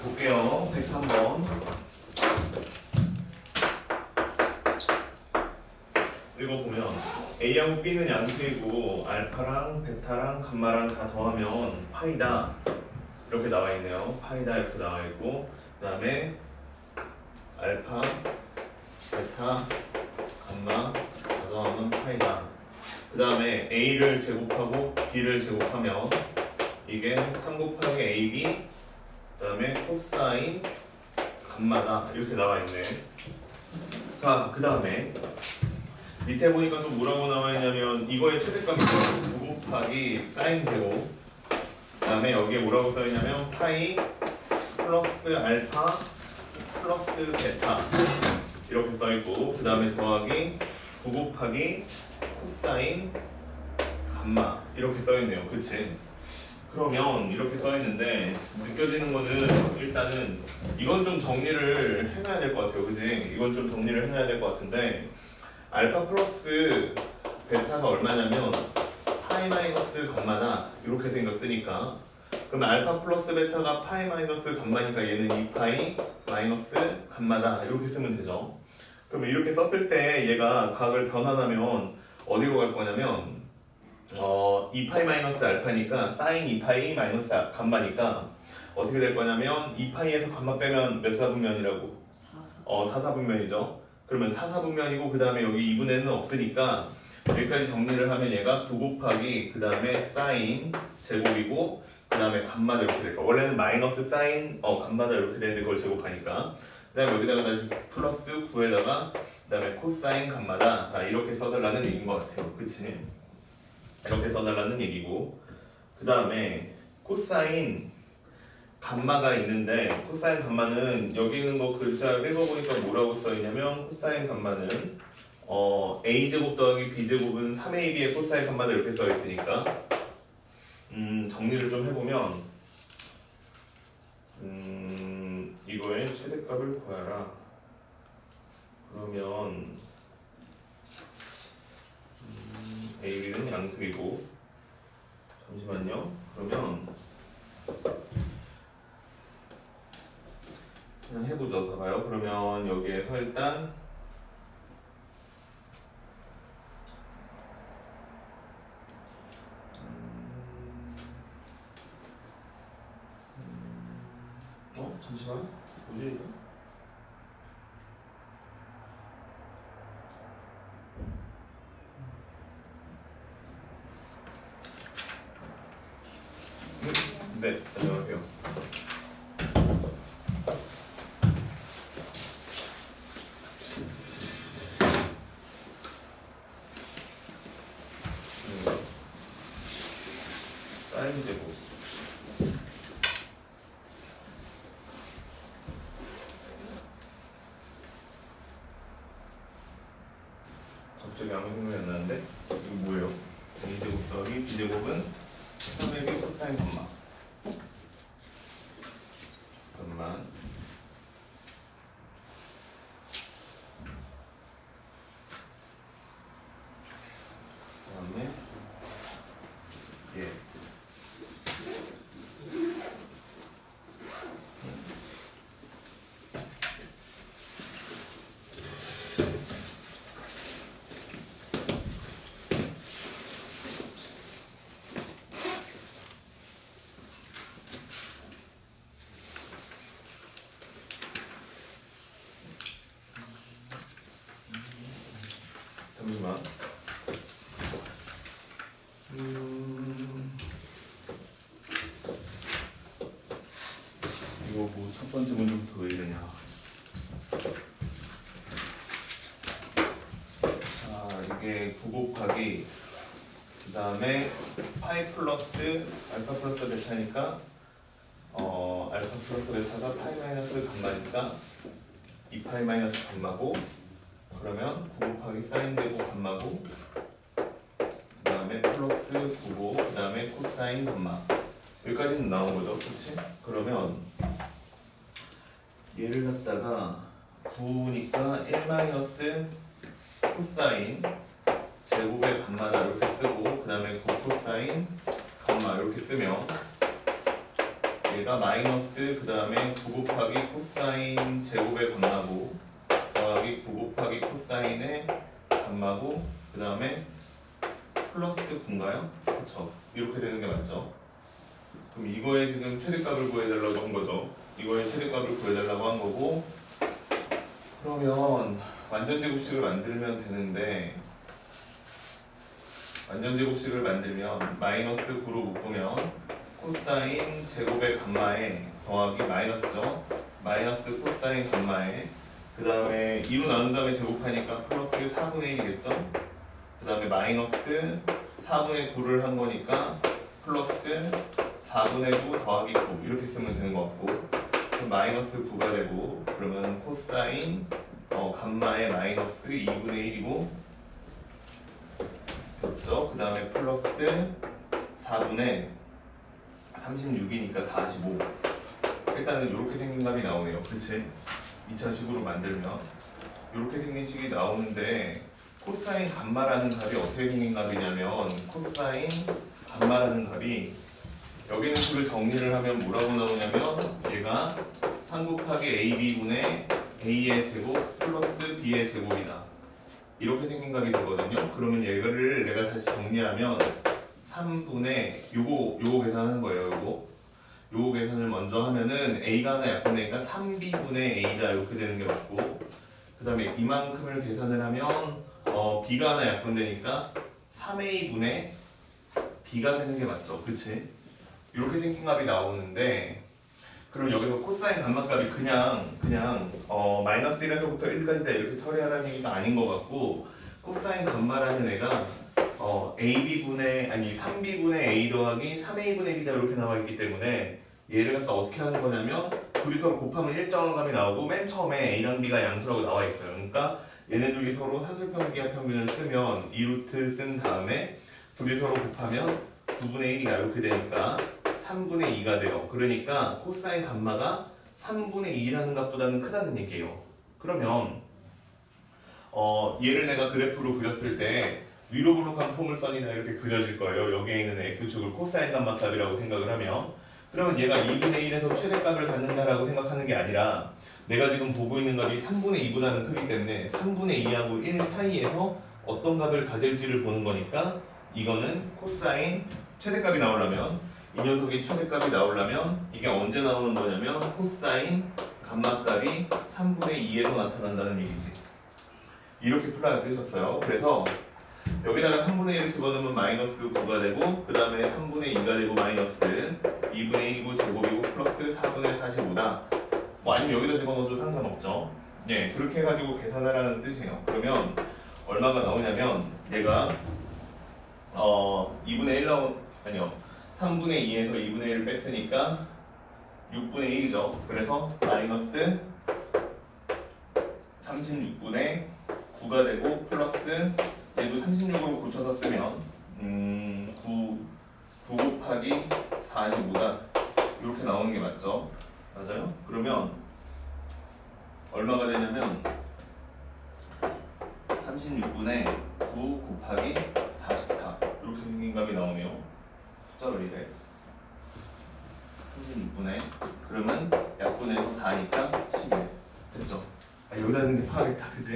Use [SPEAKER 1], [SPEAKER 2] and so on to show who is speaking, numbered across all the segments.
[SPEAKER 1] 볼게요. 103번. 읽어보면 A하고 B는 양수이고 알파랑 베타랑 감마랑 다 더하면 파이다 이렇게 나와 있네요. 파이다 이렇게 나와 있고, 그 다음에 알파, 베타, 감마 다 더하면 파이다. 그 다음에 A를 제곱하고 B를 제곱하면 이게 3 곱하기 AB, 그 다음에 코사인 감마다 이렇게 나와 있네. 자, 그 다음에 밑에 보니까 또 뭐라고 나와 있냐면 이거의 최대값이 9 곱하기 사인 제곱, 그 다음에 여기에 뭐라고 써 있냐면 파이 플러스 알파 플러스 베타 이렇게 써 있고, 그 다음에 더하기 9 곱하기 코사인 감마 이렇게 써 있네요. 그치? 그러면 이렇게 써 있는데 느껴지는 거는 일단은 이건 좀 정리를 해놔야 될 것 같아요. 그지? 이건 좀 정리를 해놔야 될 것 같은데, 알파 플러스 베타가 얼마냐면 파이 마이너스 감마다 이렇게 생겼으니까, 그러면 알파 플러스 베타가 파이 마이너스 감마니까 얘는 2파이 마이너스 감마다 이렇게 쓰면 되죠. 그러면 이렇게 썼을 때 얘가 각을 변환하면 어디로 갈 거냐면 2파이 마이너스 알파니까 사인 2파이 마이너스 감마니까 어떻게 될 거냐면 2파이에서 감마 빼면 몇 사분면이라고? 4사분면이죠. 그러면 4사분면이고, 그 다음에 여기 2분의 1은 없으니까 여기까지 정리를 하면 얘가 9 곱하기 그 다음에 사인 제곱이고, 그 다음에 감마다 이렇게 될 거야. 원래는 마이너스 사인 감마다 이렇게 되는데 그걸 제곱하니까, 그 다음에 여기다가 다시 플러스 9에다가 그 다음에 코사인 감마다, 자 이렇게 써달라는 얘기인 것 같아요. 그치? 이렇게 써달라는 얘기고, 그 다음에 코사인 감마가 있는데, 코사인 감마는 여기 있는 거 글자 읽어보니까 뭐라고 써있냐면, 코사인 감마는 a제곱 더하기 b제곱은 3ab의 코사인 감마다 이렇게 써있으니까 정리를 좀 해보면 이거의 최대값을 구하라. 그러면 ab는 양수이고, 잠시만요. 그러면 그냥 해보죠. 봐봐요. 그러면 여기에서 일단 잠시만. 뭐지 이거? 네, 안녕하세요. 사인 제곱. 갑자기 아무 생각이 안 나는데? 이거 뭐예요? a제곱 더하기 b제곱은 3의 코사인 감마. 잠깐만. 그다음에 예. 잠시만. 이거 뭐 첫 번째 문제부터 왜 이러냐. 자, 이게 9 곱하기 그 다음에 파이 플러스 알파 플러스 베타니까 알파 플러스 베타가 파이 마이너스 감마니까 2파이 마이너스 감마고, 그러면 9 곱하기 사인 제곱 감마고, 그 다음에 플러스 9고, 그 다음에 코사인 감마. 여기까지는 나온 거죠. 그치? 그러면 얘를 갖다가 9니까 1 마이너스 코사인 제곱의 감마다 이렇게 쓰고, 그 다음에 9 코사인 감마 이렇게 쓰면 얘가 마이너스 그 다음에 9 곱하기 코사인 제곱의 감마고 더하기 9 곱하기 코사인의 감마고 그 다음에 플러스 9인가요? 그쵸? 이렇게 되는 게 맞죠? 그럼 이거에 지금 최대값을 구해달라고 한 거죠. 이거의 최대값을 구해달라고 한 거고, 그러면 완전제곱식을 만들면 되는데, 완전제곱식을 만들면 마이너스 9로 묶으면 코사인 제곱의 감마에 더하기 마이너스죠. 마이너스 코사인 감마에 그 다음에 2로 나눈 다음에 제곱하니까 플러스 4분의 1이겠죠. 그 다음에 마이너스 4분의 9를 한 거니까 플러스 4분의 9 더하기 9 이렇게 쓰면 되는 것 같고, 그럼 마이너스 9가 되고, 그러면 코사인 감마의 마이너스 2분의 1이고 됐죠. 그 다음에 플러스 4분의 36이니까 45. 일단은 이렇게 생긴 값이 나오네요. 그치? 2차식으로 만들면 이렇게 생긴 식이 나오는데, 코사인 감마라는 값이 어떻게 생긴 값이냐면, 코사인 감마라는 값이 여기는 그걸 정리를 하면 뭐라고 나오냐면, 얘가 3 곱하기 AB분의 A의 제곱 플러스 B의 제곱이다. 이렇게 생긴 값이 되거든요. 그러면 얘를 내가 다시 정리하면 3분의 요거 계산하는 거예요. 요거 계산을 먼저 하면은 A가 하나 약분되니까 3B분의 A다 이렇게 되는 게 맞고, 그 다음에 이만큼을 계산을 하면 B가 하나 약분되니까 3A분의 B가 되는 게 맞죠. 그치? 이렇게 생긴 값이 나오는데, 그럼 여기서 코사인 감마값이 그냥 마이너스 1에서부터 1까지 다 이렇게 처리하라는 얘기가 아닌 것 같고, 코사인 감마라는 애가 AB분의 아니 3B분의 A 더하기 3A분의 B다 이렇게 나와 있기 때문에 얘를 갖다 어떻게 하는 거냐면, 둘이 서로 곱하면 일정한 값이 나오고 맨 처음에 A랑 B가 양수라고 나와 있어요. 그러니까 얘네들이 서로 산술평균과 평균을 쓰면 2루트 쓴 다음에 둘이 서로 곱하면 9분의 1이가 이렇게 되니까 3분의 2가 돼요. 그러니까 코사인 감마가 3분의 2라는 값보다는 크다는 얘기예요. 그러면 얘를 내가 그래프로 그렸을 때 위로 블록한 포물선이나 이렇게 그려질 거예요. 여기에 있는 x축을 코사인 감마 값이라고 생각을 하면, 그러면 얘가 2분의 1에서 최대값을 갖는다라고 생각하는 게 아니라, 내가 지금 보고 있는 값이 3분의 2보다는 크기 때문에 3분의 2하고 1 사이에서 어떤 값을 가질지를 보는 거니까, 이거는 코사인 최대값이 나오려면, 이 녀석이 최대값이 나오려면 이게 언제 나오는 거냐면 코사인 감마값이 3분의 2에서 나타난다는 얘기지. 이렇게 풀어야 되셨어요. 그래서 여기다가 3분의 1을 집어넣으면 마이너스 9가 되고, 그 다음에 3분의 2가 되고 마이너스 2분의 1이고 제곱이고 플러스 4분의 45다. 뭐 아니면 여기다 집어넣어도 상관없죠. 네, 그렇게 해가지고 계산하라는 뜻이에요. 그러면 얼마가 나오냐면, 얘가 2분의 1 아니요 3분의 2에서 2분의 1을 뺐으니까 6분의 1이죠. 그래서 마이너스 36분의 9가 되고, 플러스 얘도 36으로 고쳐서 쓰면 9 곱하기 45다 이렇게 나오는 게 맞죠? 맞아요? 그러면 얼마가 되냐면 36분의 9 곱하기 44 이렇게 생긴 값이 나오네요. 숫자로 이래 36분의, 그러면 약분해서 4니까 11 됐죠? 여기다 넣는 게 파악했다, 그지?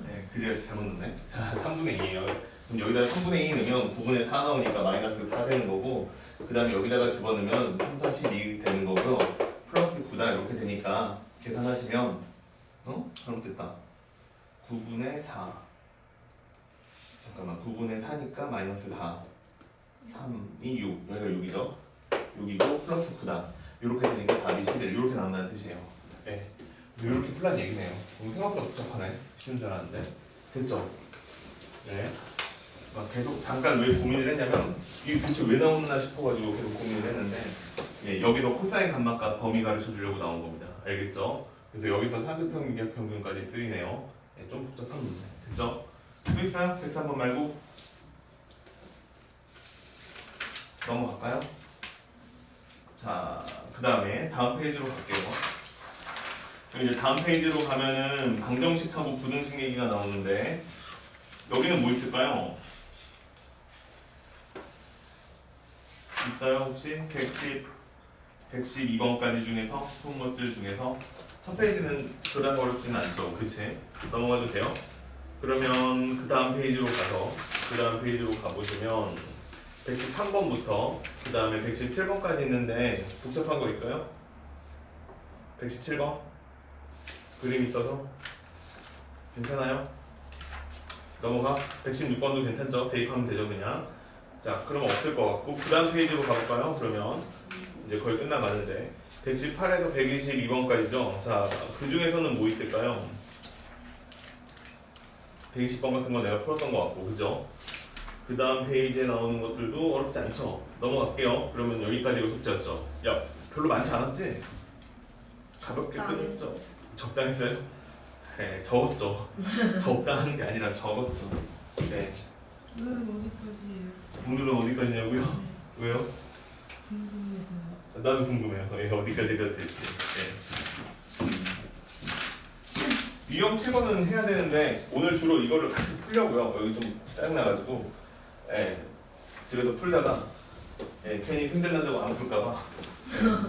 [SPEAKER 1] 네, 그지가 잘못 넣네. 자, 3분의 2예요. 그럼 여기다 3분의 2 넣으면 9분의 4 나오니까 마이너스 4 되는 거고, 그 다음에 여기다가 집어넣으면 3, 4, 12 되는 거고요. 플러스 9다 이렇게 되니까 계산하시면 잘못됐다. 9분의 4 잠깐만 9분의 4니까 마이너스 4 3이 6 여기가 6이죠. 6이고 플러스 9다 이렇게 되니까 답이 11 이렇게 나온다는 뜻이에요. 네. 이렇게 풀란 얘기네요. 생각보다 복잡하네. 쉬운 줄 알았는데. 됐죠? 네. 막 계속 잠깐 왜 고민을 했냐면, 이게 도대체 왜 나오나 싶어가지고 계속 고민을 했는데, 예, 여기서 코사인 감마값 범위 가르쳐 주려고 나온 겁니다. 알겠죠? 그래서 여기서 산술평균, 기하평균까지 쓰이네요. 예, 좀 복잡한 문제. 됐죠? 또 있어요? 텍스트 한번 말고 넘어갈까요? 자, 그 다음에 다음 페이지로 갈게요. 이제 다음 페이지로 가면은 방정식하고 부등식 얘기가 나오는데, 여기는 뭐 있을까요? 있어요 혹시? 110 112번까지 중에서 본 것들 중에서 첫 페이지는 그다지 어렵지는 않죠. 그치? 넘어가도 돼요? 그러면 그 다음 페이지로 가보시면 113번부터 그 다음에 117번까지 있는데 복잡한 거 있어요? 117번? 그림 있어서? 괜찮아요? 넘어가? 116번도 괜찮죠? 대입하면 되죠 그냥. 자 그럼 없을 것 같고 그 다음 페이지로 가볼까요? 그러면 이제 거의 끝나가는데 118에서 122번까지죠. 자 그 중에서는 뭐 있을까요? 120번 같은 건 내가 풀었던 것 같고 그죠? 그 다음 페이지에 나오는 것들도 어렵지 않죠? 넘어갈게요. 그러면 여기까지가 숙제였죠? 야 별로 많지 않았지? 가볍게 끝냈죠? 적당했어요? 네 적었죠. 적당한 게 아니라 적었죠. 네.
[SPEAKER 2] 오늘은 어디까지예요?
[SPEAKER 1] 오늘은 어디까지냐고요?
[SPEAKER 2] 네,
[SPEAKER 1] 왜요?
[SPEAKER 2] 궁금해서요.
[SPEAKER 1] 나도 궁금해요. 어디까지가 될지. 네. 유형 7번은 해야 되는데 오늘 주로 이거를 같이 풀려고요. 여기 좀 짜증나가지고 집에서 풀다가 괜히 힘들난다고 안 풀까봐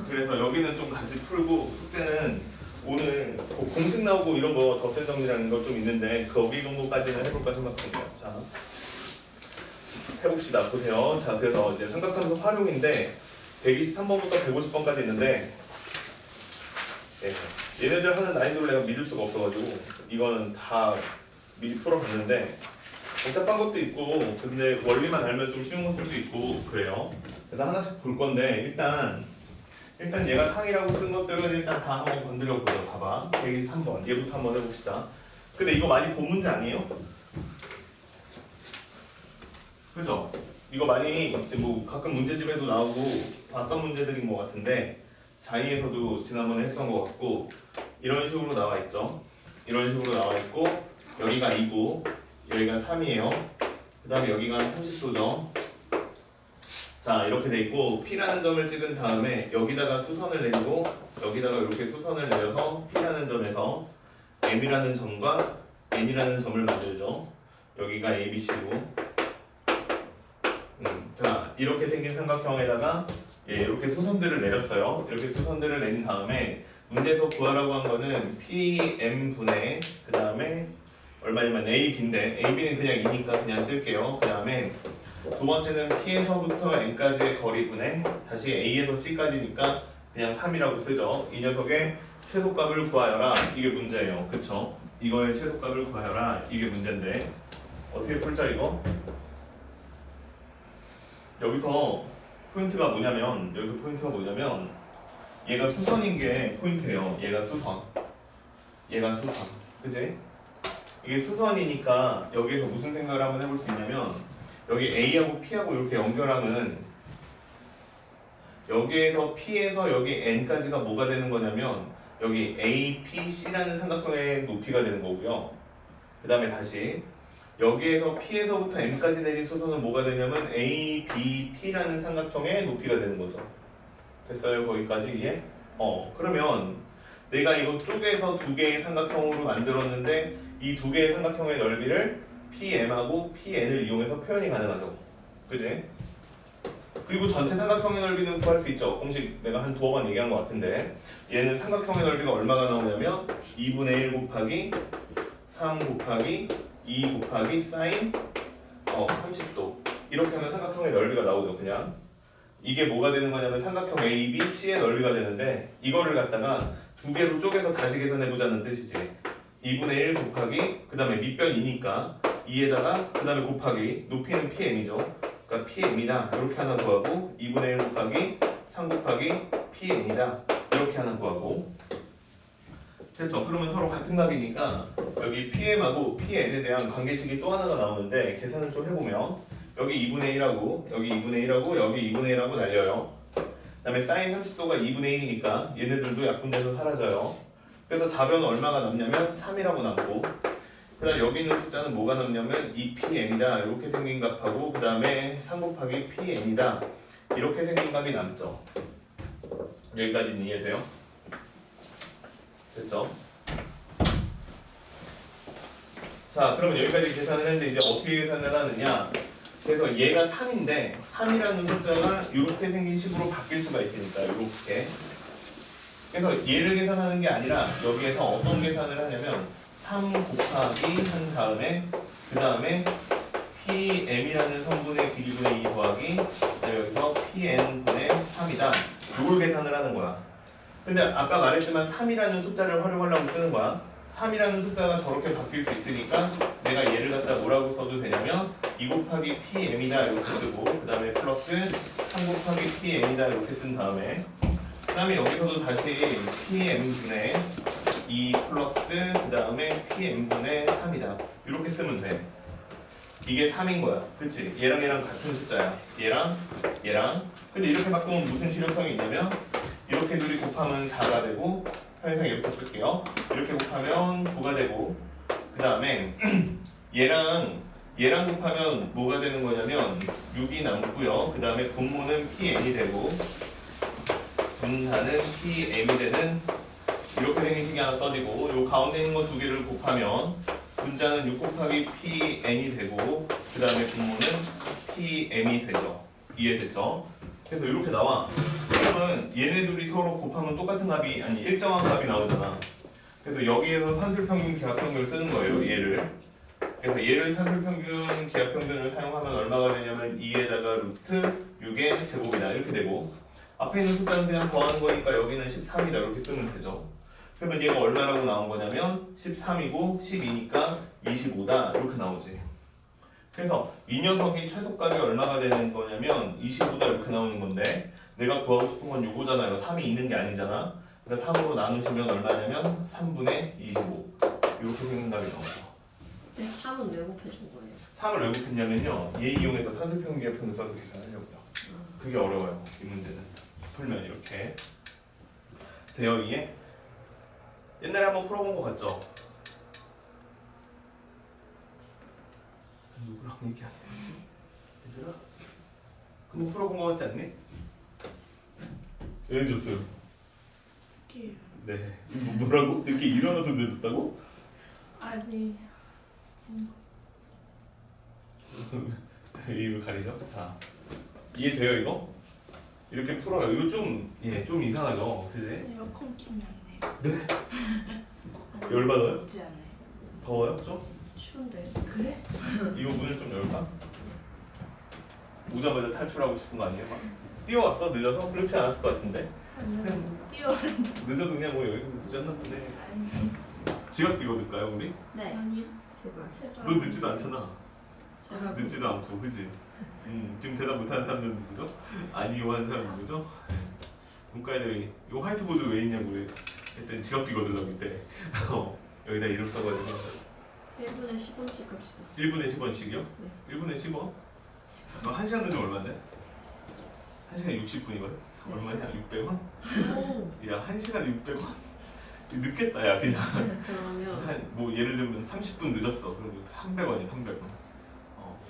[SPEAKER 1] 그래서 여기는 좀 같이 풀고 숙제는 오늘 공식 나오고 이런 거 덧셈 정리라는 거 좀 있는데 거기 정도까지는 해볼까 생각합니다. 자 해봅시다. 보세요. 자 그래서 이제 삼각함수 활용인데 123번부터 150번까지 있는데 얘네들 하는 난이도를 내가 믿을 수가 없어가지고 이거는 다 미리 풀어봤는데 복잡한 것도 있고 근데 원리만 알면 좀 쉬운 것들도 있고 그래요. 그래서 하나씩 볼 건데 일단 얘가 상이라고 쓴 것들은 일단 다 한번 건드려 보죠. 봐봐. 123번 얘부터 한번 해봅시다. 근데 이거 많이 본 문제 아니에요? 그죠? 이거 많이 이제 뭐 가끔 문제집에도 나오고 봤던 문제들인 것 같은데 자이에서도 지난번에 했던 것 같고 이런 식으로 나와 있죠. 이런 식으로 나와 있고 여기가 2고 여기가 3이에요. 그 다음에 여기가 30도죠. 자 이렇게 돼 있고 P라는 점을 찍은 다음에 여기다가 수선을 내리고 여기다가 이렇게 수선을 내려서 P라는 점에서 M이라는 점과 N이라는 점을 만들죠. 여기가 ABC고 자 이렇게 생긴 삼각형에다가 이렇게 수선들을 내렸어요. 이렇게 수선들을 내린 다음에 문제에서 구하라고 한 거는 PM분의 그 다음에 얼마냐면 AB인데 AB는 그냥 2니까 그냥 쓸게요. 그 다음에 두 번째는 P에서부터 N까지의 거리분의 다시 A에서 C까지니까 그냥 3이라고 쓰죠. 이 녀석의 최소값을 구하여라. 이게 문제예요. 그쵸? 이거의 최소값을 구하여라. 이게 문제인데 어떻게 풀자 이거? 여기서 포인트가 뭐냐면 얘가 수선인 게 포인트예요. 얘가 수선 그치? 이게 수선이니까 여기서 무슨 생각을 한번 해볼 수 있냐면 여기 A하고 P하고 이렇게 연결하면 여기에서 P에서 여기 N까지가 뭐가 되는 거냐면 여기 A, P, C라는 삼각형의 높이가 되는 거고요. 그 다음에 다시 여기에서 P에서부터 M까지 내린 수선은 뭐가 되냐면 A, B, P라는 삼각형의 높이가 되는 거죠. 됐어요? 거기까지 이해? 그러면 내가 이거 쪼개서 두 개의 삼각형으로 만들었는데 이 두 개의 삼각형의 넓이를 PM하고 PN을 이용해서 표현이 가능하죠. 그지? 그리고 전체 삼각형의 넓이는 구할 수 있죠. 공식 내가 한 두어 번 얘기한 것 같은데 얘는 삼각형의 넓이가 얼마가 나오냐면 2분의 1 곱하기 3 곱하기 2 곱하기 사인 30도 이렇게 하면 삼각형의 넓이가 나오죠. 그냥 이게 뭐가 되는 거냐면 삼각형 AB, C의 넓이가 되는데 이거를 갖다가 두 개로 쪼개서 다시 계산해보자는 뜻이지. 2분의 1 곱하기 그 다음에 밑변 2니까 2에다가 그 다음에 곱하기 높이는 PM이죠. 그러니까 PM이다 이렇게 하나 구하고 2분의 1 곱하기 3 곱하기 PN이다 이렇게 하나 구하고 됐죠? 그러면 서로 같은 값이니까 여기 PM하고 PN에 대한 관계식이 또 하나가 나오는데 계산을 좀 해보면 여기 2분의 1하고 여기 2분의 1하고 여기 2분의 1하고 날려요. 그 다음에 사인 30도가 2분의 1이니까 얘네들도 약분돼서 사라져요. 그래서 좌변은 얼마가 남냐면 3이라고 남고 그 다음 여기 있는 숫자는 뭐가 남냐면 2PM이다 이렇게 생긴 값하고 그 다음에 3 곱하기 PN이다 이렇게 생긴 값이 남죠. 여기까지는 이해돼요? 됐죠? 자 그러면 여기까지 계산을 했는데 이제 어떻게 계산을 하느냐 그래서 얘가 3인데 3이라는 숫자가 이렇게 생긴 식으로 바뀔 수가 있으니까 이렇게. 그래서 얘를 계산하는 게 아니라 여기에서 어떤 계산을 하냐면 3 곱하기 한 다음에 그 다음에 PM이라는 성분의 비리분의 2 더하기 여기서 PN분의 3이다. 이걸 계산을 하는 거야. 근데 아까 말했지만 3이라는 숫자를 활용하려고 쓰는 거야. 3이라는 숫자가 저렇게 바뀔 수 있으니까 내가 얘를 갖다 뭐라고 써도 되냐면 2 곱하기 PM이다 이렇게 쓰고 그 다음에 플러스 3 곱하기 PM이다 이렇게 쓴 다음에 그 다음에 여기서도 다시 PM분의 2 플러스 그 다음에 PM분의 3이다 이렇게 쓰면 돼. 이게 3인 거야. 그치? 얘랑 얘랑 같은 숫자야. 얘랑 얘랑. 근데 이렇게 바꾸면 무슨 실효성이 있냐면 이렇게 둘이 곱하면 4가 되고 편의상 이렇게 쓸게요. 이렇게 곱하면 9가 되고 그 다음에 얘랑 곱하면 뭐가 되는 거냐면 6이 남고요. 그 다음에 분모는 PN이 되고 분사는 PM이 되는 이렇게 생긴 식이 하나 써지고 요 가운데 있는 거 두 개를 곱하면 분자는 6 곱하기 PN이 되고 그 다음에 분모는 PM이 되죠. 이해됐죠? 그래서 이렇게 나와. 그러면 얘네 둘이 서로 곱하면 똑같은 값이 아니 일정한 값이 나오잖아. 그래서 여기에서 산술평균 기하평균을 쓰는 거예요. 얘를. 그래서 얘를 산술평균 기하평균을 사용하면 얼마가 되냐면 2에다가 루트 6의 제곱이다 이렇게 되고 앞에 있는 숫자는 그냥 더하는 거니까 여기는 13이다 이렇게 쓰면 되죠. 그러면 얘가 얼마라고 나온 거냐면 13이고 12니까 25다 이렇게 나오지. 그래서 이 녀석이 최소값이 얼마가 되는 거냐면 25다 이렇게 나오는 건데 내가 구하고 싶은 건 요거잖아요. 3이 있는 게 아니잖아. 그러니까 3으로 나누시면 얼마냐면 3분의 25 이렇게 생긴 값이 나와요.
[SPEAKER 3] 근데 3은 왜 곱해준 거예요?
[SPEAKER 1] 3을 왜 곱했냐면요. 얘 이용해서 산술평균 기하평균 써서 계산하려고요. 그게 어려워요. 이 문제는. 풀면 이렇게 되어 이해? 옛날에 한번 풀어본 거 같죠? 누구랑 얘기 안 했지? 얘들아? 그거 풀어본 거 같지 않니? 왜 줬어요?
[SPEAKER 2] 특히
[SPEAKER 1] 네. 뭐라고? 늦게 일어나서 늦었다고?
[SPEAKER 2] 아니
[SPEAKER 1] 이거 가리죠? 자, 이해돼요 이거? 이렇게 풀어요. 이거 좀 이상하죠? 그지?
[SPEAKER 2] 에어컨 키면 안 돼요.
[SPEAKER 1] 네?
[SPEAKER 2] 아니,
[SPEAKER 1] 열받아요?
[SPEAKER 2] 덥지 않아요.
[SPEAKER 1] 더워요? 좀?
[SPEAKER 3] 추운데.
[SPEAKER 2] 그래?
[SPEAKER 1] 이거 문을 좀 열까? 오자마자 탈출하고 싶은 거 아니에요? 막 뛰어왔어? 늦어서? 그렇지 않았을 것 같은데
[SPEAKER 2] 아니요. 뛰어.
[SPEAKER 1] 늦어도 그냥 뭐 여기 늦었나 보네. 지각 읽어둘까요 우리?
[SPEAKER 3] 네.
[SPEAKER 2] 아니요.
[SPEAKER 3] 제발.
[SPEAKER 2] 제발.
[SPEAKER 1] 너 늦지도 않잖아.
[SPEAKER 3] 제가
[SPEAKER 1] 늦지도 않고 그지? 지금 대답 못하는 사람들 누구죠? 아니요 하는 사람 누구죠? 문과애들이 이거 화이트보드 왜 있냐고 했더니 지각 읽어둘라고 이때 여기다 이름 써가지고
[SPEAKER 3] 1분에 10원씩 갑시다.
[SPEAKER 1] 1분에 10원씩이요?
[SPEAKER 3] 네.
[SPEAKER 1] 1분에 10원? 너 1시간 늦으면 얼마인데? 1시간 60분이거든?
[SPEAKER 3] 네.
[SPEAKER 1] 얼마냐? 600원?
[SPEAKER 2] 오.
[SPEAKER 1] 야 1시간에 600원? 늦겠다 야 그냥
[SPEAKER 3] 그러면
[SPEAKER 1] 한 뭐 예를 들면 30분 늦었어 그러면 300원이야 300원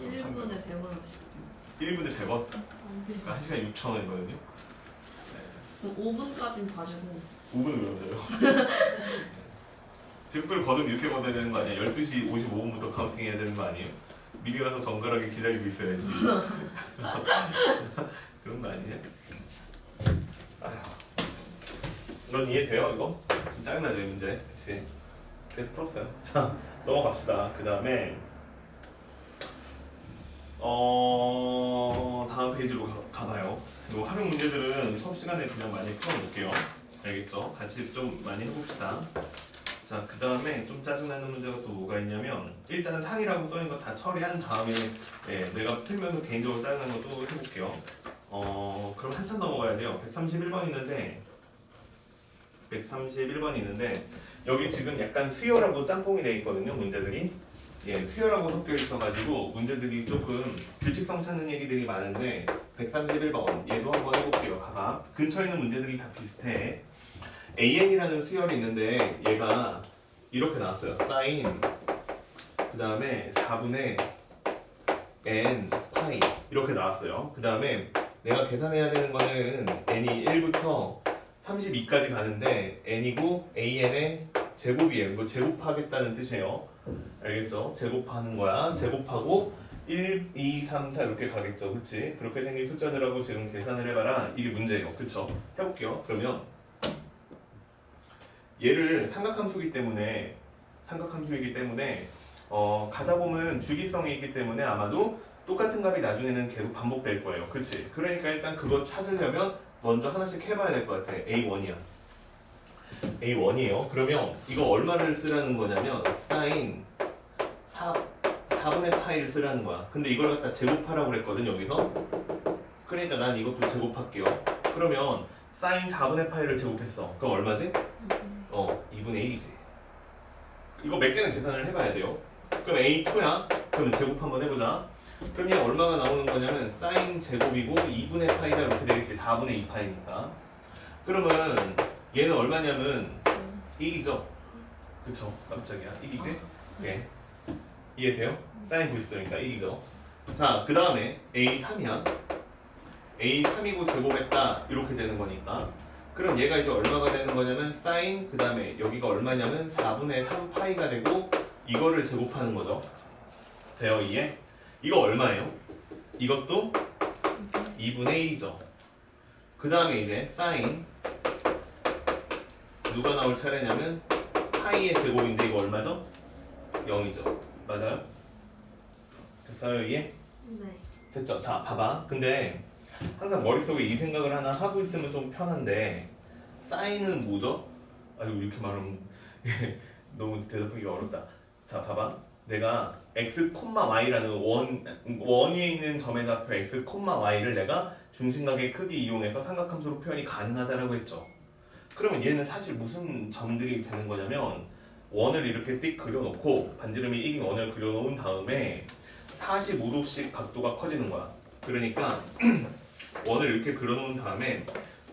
[SPEAKER 3] 1분에 100원씩.
[SPEAKER 1] 1분에 100원?
[SPEAKER 2] 안 돼.
[SPEAKER 1] 그러니까 1시간에 6,000원이거든요
[SPEAKER 3] 그럼 5분까진 봐주고
[SPEAKER 1] 5분을 외워줘요 지금부터 거듭 이렇게 걷어야 되는 거 아니야? 12시 55분부터 카운팅 해야 되는 거 아니에요? 미리 가서 정갈하게 기다리고 있어야지 그런 거 아니냐? 아휴 넌 이해돼요 이거? 짜증나죠 이 문제 그치? 그래서 풀었어요 자 넘어갑시다 그 다음에 다음 페이지로 가봐요 이거 활용 문제들은 수업 시간에 그냥 많이 풀어볼게요 알겠죠? 같이 좀 많이 해봅시다 자 그 다음에 좀 짜증나는 문제가 또 뭐가 있냐면 일단은 상이라고 써있는 거 다 처리한 다음에 내가 풀면서 개인적으로 짜증나는 것도 해볼게요 그럼 한참 넘어가야 돼요 131번 있는데 여기 지금 약간 수열하고 짬뽕이 되어 있거든요 문제들이 수열하고 섞여 있어가지고 문제들이 조금 규칙성 찾는 얘기들이 많은데 131번 얘도 한번 해볼게요 봐봐 근처에 있는 문제들이 다 비슷해 AN이라는 수열이 있는데 얘가 이렇게 나왔어요 사인 그 다음에 4분의 n 파이 이렇게 나왔어요 그 다음에 내가 계산해야 되는 거는 n이 1부터 32까지 가는데 n이고 an의 제곱이에요. 이거 제곱하겠다는 뜻이에요. 알겠죠? 제곱하는 거야. 제곱하고 1, 2, 3, 4 이렇게 가겠죠. 그치? 그렇게 생긴 숫자들하고 지금 계산을 해봐라. 이게 문제예요. 그쵸? 해볼게요. 그러면 얘를 삼각함수이기 때문에 가다 보면 주기성이 있기 때문에 아마도 똑같은 값이 나중에는 계속 반복될 거예요. 그치? 그러니까 일단 그거 찾으려면 먼저 하나씩 해봐야 될 것 같아. A1이야. A1이에요. 그러면 이거 얼마를 쓰라는 거냐면 사인 4분의 파이를 쓰라는 거야. 근데 이걸 갖다 제곱하라고 그랬거든 여기서. 그러니까 난 이것도 제곱할게요. 그러면 사인 4분의 파이를 제곱했어. 그럼 얼마지? 2분의 1이지. 이거 몇 개는 계산을 해봐야 돼요. 그럼 A2야. 그럼 제곱 한번 해보자. 그럼 얘 얼마가 나오는 거냐면 사인 제곱이고 2분의 파이다 이렇게 되겠지. 4분의 2 파이니까. 그러면 얘는 얼마냐면 1이죠. 그쵸? 깜짝이야. 1이지? 네. 이해돼요? 사인 90도니까 1이죠. 자, 그 다음에 A3이야. A3이고 제곱했다. 이렇게 되는 거니까. 그럼 얘가 이제 얼마가 되는 거냐면 사인 그 다음에 여기가 얼마냐면 4분의 3 파이가 되고 이거를 제곱하는 거죠. 돼요? 이해? 이거 얼마예요? 이것도 2분의 1이죠. 그 다음에 이제 사인 누가 나올 차례냐면 파이의 제곱인데 이거 얼마죠? 0이죠. 맞아요? 됐어요? 이해?
[SPEAKER 3] 네.
[SPEAKER 1] 됐죠? 자, 봐봐. 근데 항상 머릿속에 이 생각을 하나 하고 있으면 좀 편한데 사인은 뭐죠? 아유 이렇게 말하면 너무 대답하기가 어렵다. 자, 봐봐. 내가 x, y라는 원 위에 있는 점의 좌표 x, y를 내가 중심각의 크기 이용해서 삼각함수로 표현이 가능하다라고 했죠. 그러면 얘는 사실 무슨 점들이 되는 거냐면 원을 이렇게 띡 그려놓고 반지름이 1인 원을 그려놓은 다음에 45도씩 각도가 커지는 거야. 그러니까 원을 이렇게 그려놓은 다음에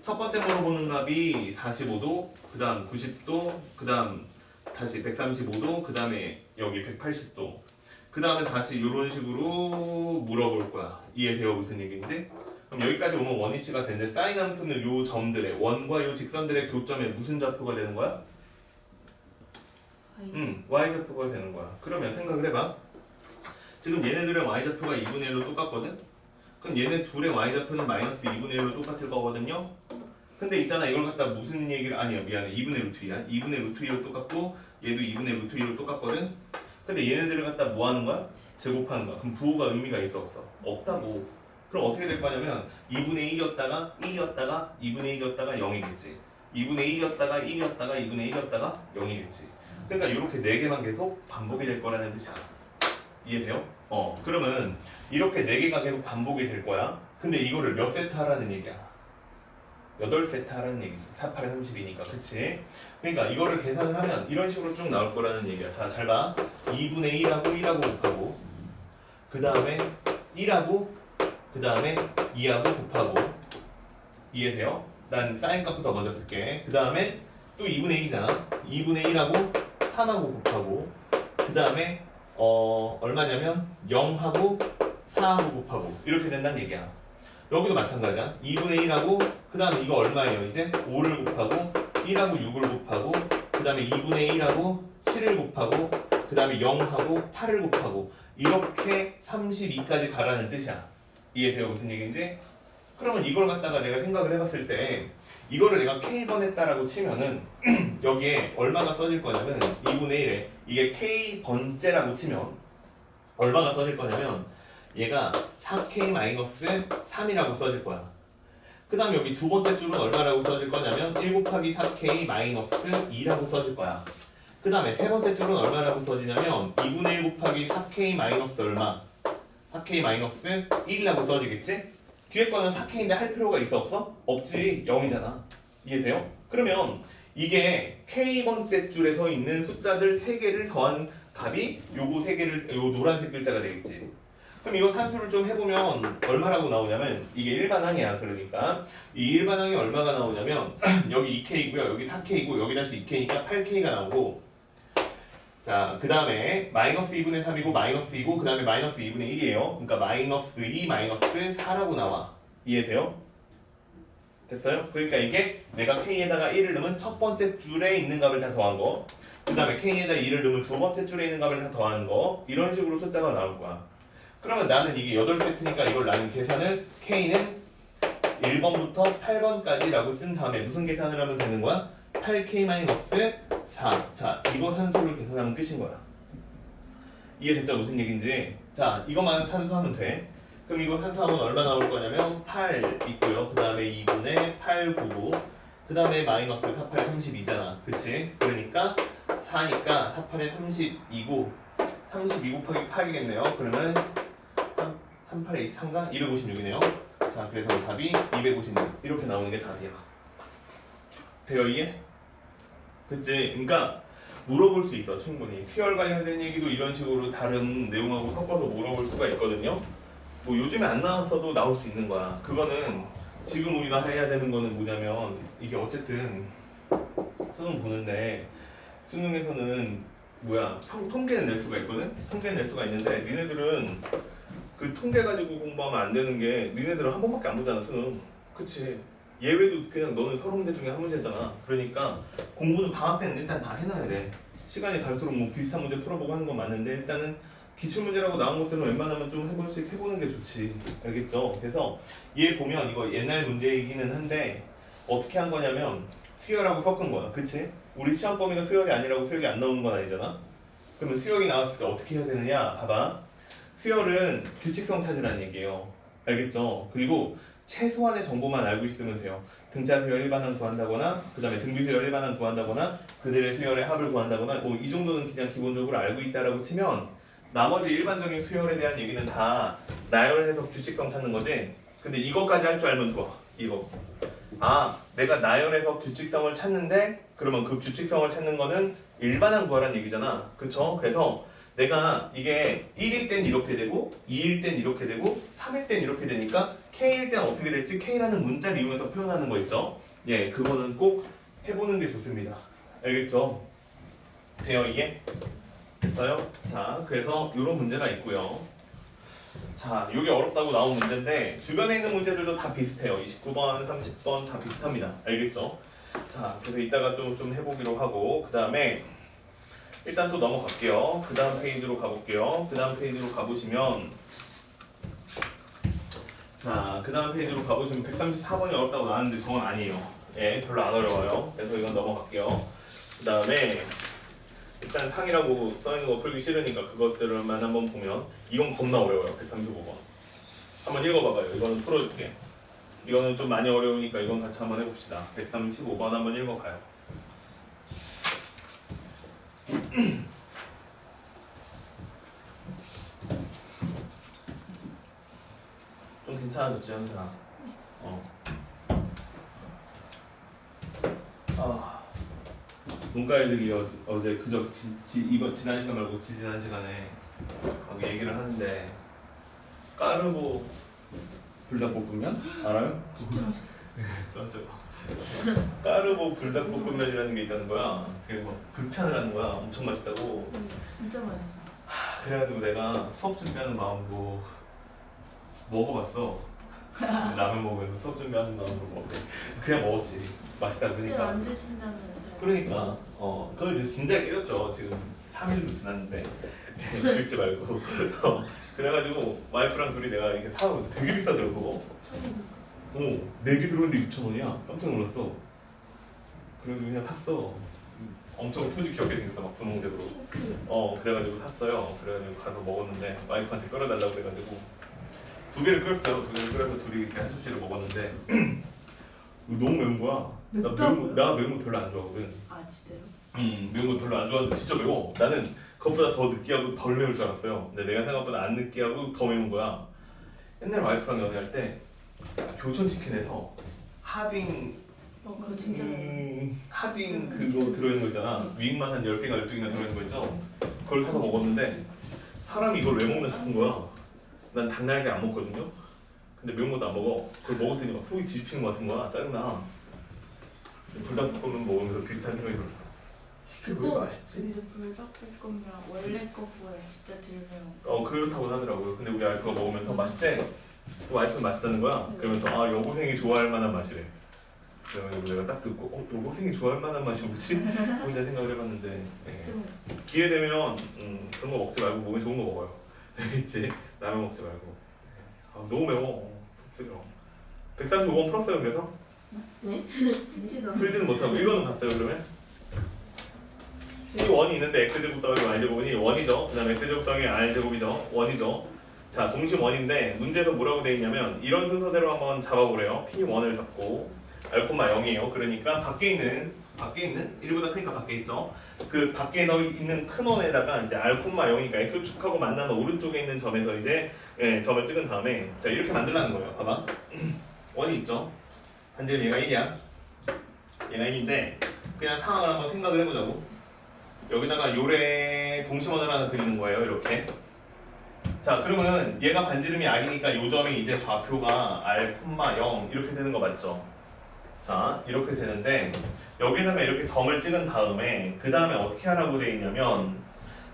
[SPEAKER 1] 첫 번째 물어보는 값이 45도, 그 다음 90도, 그 다음 다시 135도, 그 다음에 여기 180도, 그 다음에 다시 이런 식으로 물어볼 거야. 이해돼요? 무슨 얘기인지? 그럼 여기까지 오면 원위치가 되는데 사인 함수는 요 점들의 원과 요 직선들의 교점에 무슨 좌표가 되는 거야? y좌표가 되는 거야. 그러면 생각을 해봐. 지금 얘네들의 y좌표가 2분의 1로 똑같거든? 그럼 얘네 둘의 y좌표는 마이너스 2분의 1로 똑같을 거거든요? 근데 있잖아 이걸 갖다 무슨 얘기를 아니야 미안해 2분의 루트 2야 2분의 루트 2로 똑같고 얘도 2분의 루트 2로 똑같거든? 근데 얘네들을 갖다 뭐 하는 거야? 제곱하는 거야. 그럼 부호가 의미가 있어 없어? 없다고. 그럼 어떻게 될 거냐면 2분의 1이었다가 1이었다가 2분의 1이었다가 0이겠지. 2분의 1이었다가 1이었다가 2분의 1이었다가 0이겠지. 그러니까 이렇게 4개만 계속 반복이 될 거라는 뜻이야. 이해돼요? 그러면 이렇게 4개가 계속 반복이 될 거야. 근데 이거를 몇 세트 하라는 얘기야? 8세트 하라는 얘기지. 4, 8에 30이니까. 그치? 그러니까 이거를 계산을 하면 이런 식으로 쭉 나올 거라는 얘기야. 자, 잘 봐. 2분의 1하고 1하고 곱하고 그 다음에 1하고 그 다음에 2하고 곱하고 이해돼요? 난 사인 값부터 먼저 쓸게. 그 다음에 또 2분의 1이잖아. 2분의 1하고 3하고 곱하고 그 다음에 얼마냐면 0하고 4하고 곱하고 이렇게 된다는 얘기야. 여기도 마찬가지야. 2분의 1하고 그 다음에 이거 얼마예요? 이제 5를 곱하고 1하고 6을 곱하고 그 다음에 2분의 1하고 7을 곱하고 그 다음에 0하고 8을 곱하고 이렇게 32까지 가라는 뜻이야. 이해돼요? 무슨 얘기인지? 그러면 이걸 갖다가 내가 생각을 해봤을 때 이거를 내가 K번 했다라고 치면은 여기에 얼마가 써질 거냐면 2분의 1에 이게 K번째라고 치면 얼마가 써질 거냐면 얘가 4K-3이라고 써질 거야. 그 다음에 여기 두 번째 줄은 얼마라고 써질 거냐면 1 곱하기 4K-2라고 써질 거야. 그 다음에 세 번째 줄은 얼마라고 써지냐면 2분의 1 곱하기 4K- 얼마? 4K-1이라고 써지겠지? 뒤에 거는 4K인데 할 필요가 있어 없어? 없지. 0이잖아. 이해돼요? 그러면 이게 K번째 줄에 서 있는 숫자들 3개를 더한 값이 요거 3개를 요 노란색 글자가 되겠지. 그럼 이거 산수를 좀 해보면 얼마라고 나오냐면 이게 일반항이야. 그러니까 이 일반항이 얼마가 나오냐면 여기 2K이고요. 여기 4K이고 여기 다시 2K니까 8K가 나오고 자, 그 다음에 마이너스 2분의 3이고 마이너스 2고 그 다음에 마이너스 2분의 1이에요. 그러니까 마이너스 2 마이너스 4라고 나와. 이해돼요? 됐어요? 그러니까 이게 내가 K에다가 1을 넣으면 첫 번째 줄에 있는 값을 다 더한 거, 그 다음에 K에다 2를 넣으면 두 번째 줄에 있는 값을 다 더한 거, 이런 식으로 숫자가 나올 거야. 그러면 나는 이게 8세트니까 이걸 나는 계산을 K는 1번부터 8번까지라고 쓴 다음에 무슨 계산을 하면 되는 거야? 8K-4. 자, 이거 산수를 계산하면 끝인 거야. 이게 대체 무슨 얘기인지. 자, 이것만 산수하면 돼. 그럼 이거 산수하면 얼마 나올 거냐면 8 있고요. 그 다음에 2분의 8, 99. 그 다음에 마이너스 4, 8, 32잖아. 그치? 그러니까 4니까 4, 8에 32고 32 곱하기 8이겠네요. 그러면 3, 8에 23가 256이네요. 자, 그래서 답이 256 이렇게 나오는 게 답이야. 되어 이해? 그치? 그러니까 물어볼 수 있어 충분히. 수열 관련된 얘기도 이런 식으로 다른 내용하고 섞어서 물어볼 수가 있거든요. 뭐 요즘에 안 나왔어도 나올 수 있는 거야. 그거는 지금 우리가 해야 되는 거는 뭐냐면 이게 어쨌든 수능 보는데 수능에서는 뭐야 통계는 낼 수가 있거든? 통계는 낼 수가 있는데 니네들은 그 통계 가지고 공부하면 안 되는 게 니네들은 한 번밖에 안 보잖아 수능. 그치? 예외도 그냥 너는 30문제 중에 한 문제잖아. 그러니까 공부는 방학 때는 일단 다 해놔야 돼. 시간이 갈수록 뭐 비슷한 문제 풀어보고 하는 건 맞는데 일단은 기출문제라고 나온 것들은 웬만하면 좀 한 번씩 해보는 게 좋지. 알겠죠? 그래서 얘 보면 이거 옛날 문제이기는 한데 어떻게 한 거냐면 수열하고 섞은 거야. 그치? 우리 시험 범위가 수열이 아니라고 수열이 안 나오는 건 아니잖아. 그러면 수열이 나왔을 때 어떻게 해야 되느냐? 봐봐. 수열은 규칙성 찾으라는 얘기예요. 알겠죠? 그리고 최소한의 정보만 알고 있으면 돼요. 등차 수열 일반항 구한다거나 그 다음에 등비 수열 일반항 구한다거나 그들의 수열의 합을 구한다거나 뭐 이 정도는 그냥 기본적으로 알고 있다라고 치면 나머지 일반적인 수열에 대한 얘기는 다 나열해서 규칙성 찾는 거지. 근데 이것까지 할 줄 알면 좋아. 이거. 아, 내가 나열해서 규칙성을 찾는데 그러면 그 규칙성을 찾는 거는 일반항 구하라는 얘기잖아. 그쵸? 그래서 내가 이게 1일 땐 이렇게 되고 2일 땐 이렇게 되고 3일 땐 이렇게 되니까 K일 땐 어떻게 될지 K라는 문자를 이용해서 표현하는 거 있죠? 예, 그거는 꼭 해보는 게 좋습니다. 알겠죠? 되어 이게? 됐어요? 자, 그래서 이런 문제가 있고요. 자, 이게 어렵다고 나온 문제인데 주변에 있는 문제들도 다 비슷해요. 29번, 30번 다 비슷합니다. 알겠죠? 자, 그래서 이따가 좀 해보기로 하고 그 다음에 일단 또 넘어갈게요. 그 다음 페이지로 가볼게요. 그 다음 페이지로 가보시면 자, 그 다음 페이지로 가보시면 134번이 어렵다고 나왔는데 저건 아니에요. 예, 별로 안 어려워요. 그래서 이건 넘어갈게요. 그 다음에 일단 상이라고 써있는 거 풀기 싫으니까 그것들만 한번 보면 이건 겁나 어려워요. 135번. 한번 읽어봐봐요. 이거는 풀어줄게. 이거는 좀 많이 어려우니까 이건 같이 한번 해봅시다. 135번 한번 읽어봐요. 좀 괜찮아졌지 현수야? 문과 애들이 어제 그저 이번 지난 시간 말고 지지난 시간에 막 얘기를 하는데 까르보 불닭볶음면 알아요?
[SPEAKER 2] 진짜 맛있어.
[SPEAKER 1] 깜짝아. 까르보 불닭볶음면이라는 게 있다는 거야. 그게 뭐 극찬을 하는 거야. 엄청 맛있다고.
[SPEAKER 2] 진짜 맛있어.
[SPEAKER 1] 그래가지고 내가 수업 준비하는 마음으로 먹어봤어. 라면 먹으면서 수업 준비하는 마음으로 먹었대. 그냥 먹었지. 맛있다 그러니까.
[SPEAKER 2] 안 드신다면서요?
[SPEAKER 1] 그러니까 그거 이제 진작에 깨졌죠. 지금 3일도 지났는데 긁지 말고. 그래가지고 와이프랑 둘이 내가 이렇게 사고 되게 비싸더라고.
[SPEAKER 2] 처음
[SPEAKER 1] 4개 들어오는데 6,000원이야. 깜짝 놀랐어. 그래서 그냥 샀어. 엄청 표지 귀엽게 생겼어. 막 분홍색으로.
[SPEAKER 2] 핑크.
[SPEAKER 1] 그래가지고 샀어요. 그래가지고 가서 먹었는데 와이프한테 끓여달라고 그래가지고 2개를 끓였어요. 2개를 끓여서 둘이 이렇게 한 접시를 먹었는데 너무 매운 거야.
[SPEAKER 2] 맵다고요?
[SPEAKER 1] 나 매운 거 별로 안 좋아하거든.
[SPEAKER 2] 아 진짜요?
[SPEAKER 1] 매운 거 별로 안 좋아하는데 진짜 매워. 나는 그것보다 더 느끼하고 덜 매울 줄 알았어요. 근데 내가 생각보다 안 느끼하고 더 매운 거야. 옛날 와이프랑 연애할 때 교촌치킨에서 하딩
[SPEAKER 2] 그거 진짜
[SPEAKER 1] 하딩 그거 들어있는 거 있잖아. 위익만 한 10개가 12개가 들어있는 거 있죠. 그걸 사서 먹었는데 사람이 이걸 왜 먹나 싶은 거야. 난 닭날개 안 먹거든요. 근데 매운 것도 안 먹어. 그걸 먹었더니 막 속이 뒤집히는 거 같은 거야. 짜증나. 불닭볶음면 먹으면서 비슷한 생각이 들었어. 이게 왜
[SPEAKER 2] 그거
[SPEAKER 1] 맛있지?
[SPEAKER 2] 근데 불닭볶음면 원래 거보다 진짜 덜 매워.
[SPEAKER 1] 그렇다고 하더라고요. 근데 우리 와이프가 먹으면서 맛있대. 또 와이프는 맛있다는 거야. 그러면서 여고생이 좋아할 만한 맛이래. 그래가지고 내가 딱 듣고 여고생이 좋아할 만한 맛이 뭐지? 혼자 생각을 해봤는데
[SPEAKER 2] 진짜 맛있어.
[SPEAKER 1] 기회 되면 그런 거 먹지 말고 몸에 좋은 거 먹어요. 알겠지? 라면 먹지 말고. 너무 매워. 쓰려. 135번 풀었어요 그래서?
[SPEAKER 2] 인지도
[SPEAKER 1] 풀지는 못하고 1번은 봤어요 그러면? C1이 있는데 X제곱 더하기 Y제곱이 1이죠. 그 다음에 X제곱 더하기 R제곱이죠. 1이죠. 자 동심 1인데 문제에서 뭐라고 되어 있냐면 이런 순서대로 한번 잡아보래요. P1을 잡고 R, 0이에요. 그러니까 밖에 있는 1보다 크니까 밖에 있죠. 그 밖에 있는 큰 원에다가 이제 R, 0이니까 X축하고 만나는 오른쪽에 있는 점에서 이제 점을 찍은 다음에 자 이렇게 만들라는 거예요. 봐봐. 1이 있죠. 반지름 얘가 1이야. 얘가 1인데 그냥 상황을 한번 생각을 해보자고. 여기다가 요래 동심원을 하나 그리는 거예요. 이렇게. 자 그러면 얘가 반지름이 R이니까 요 점이 이제 좌표가 R, 0 이렇게 되는 거 맞죠? 자 이렇게 되는데 여기다가 이렇게 점을 찍은 다음에 그 다음에 어떻게 하라고 되어 있냐면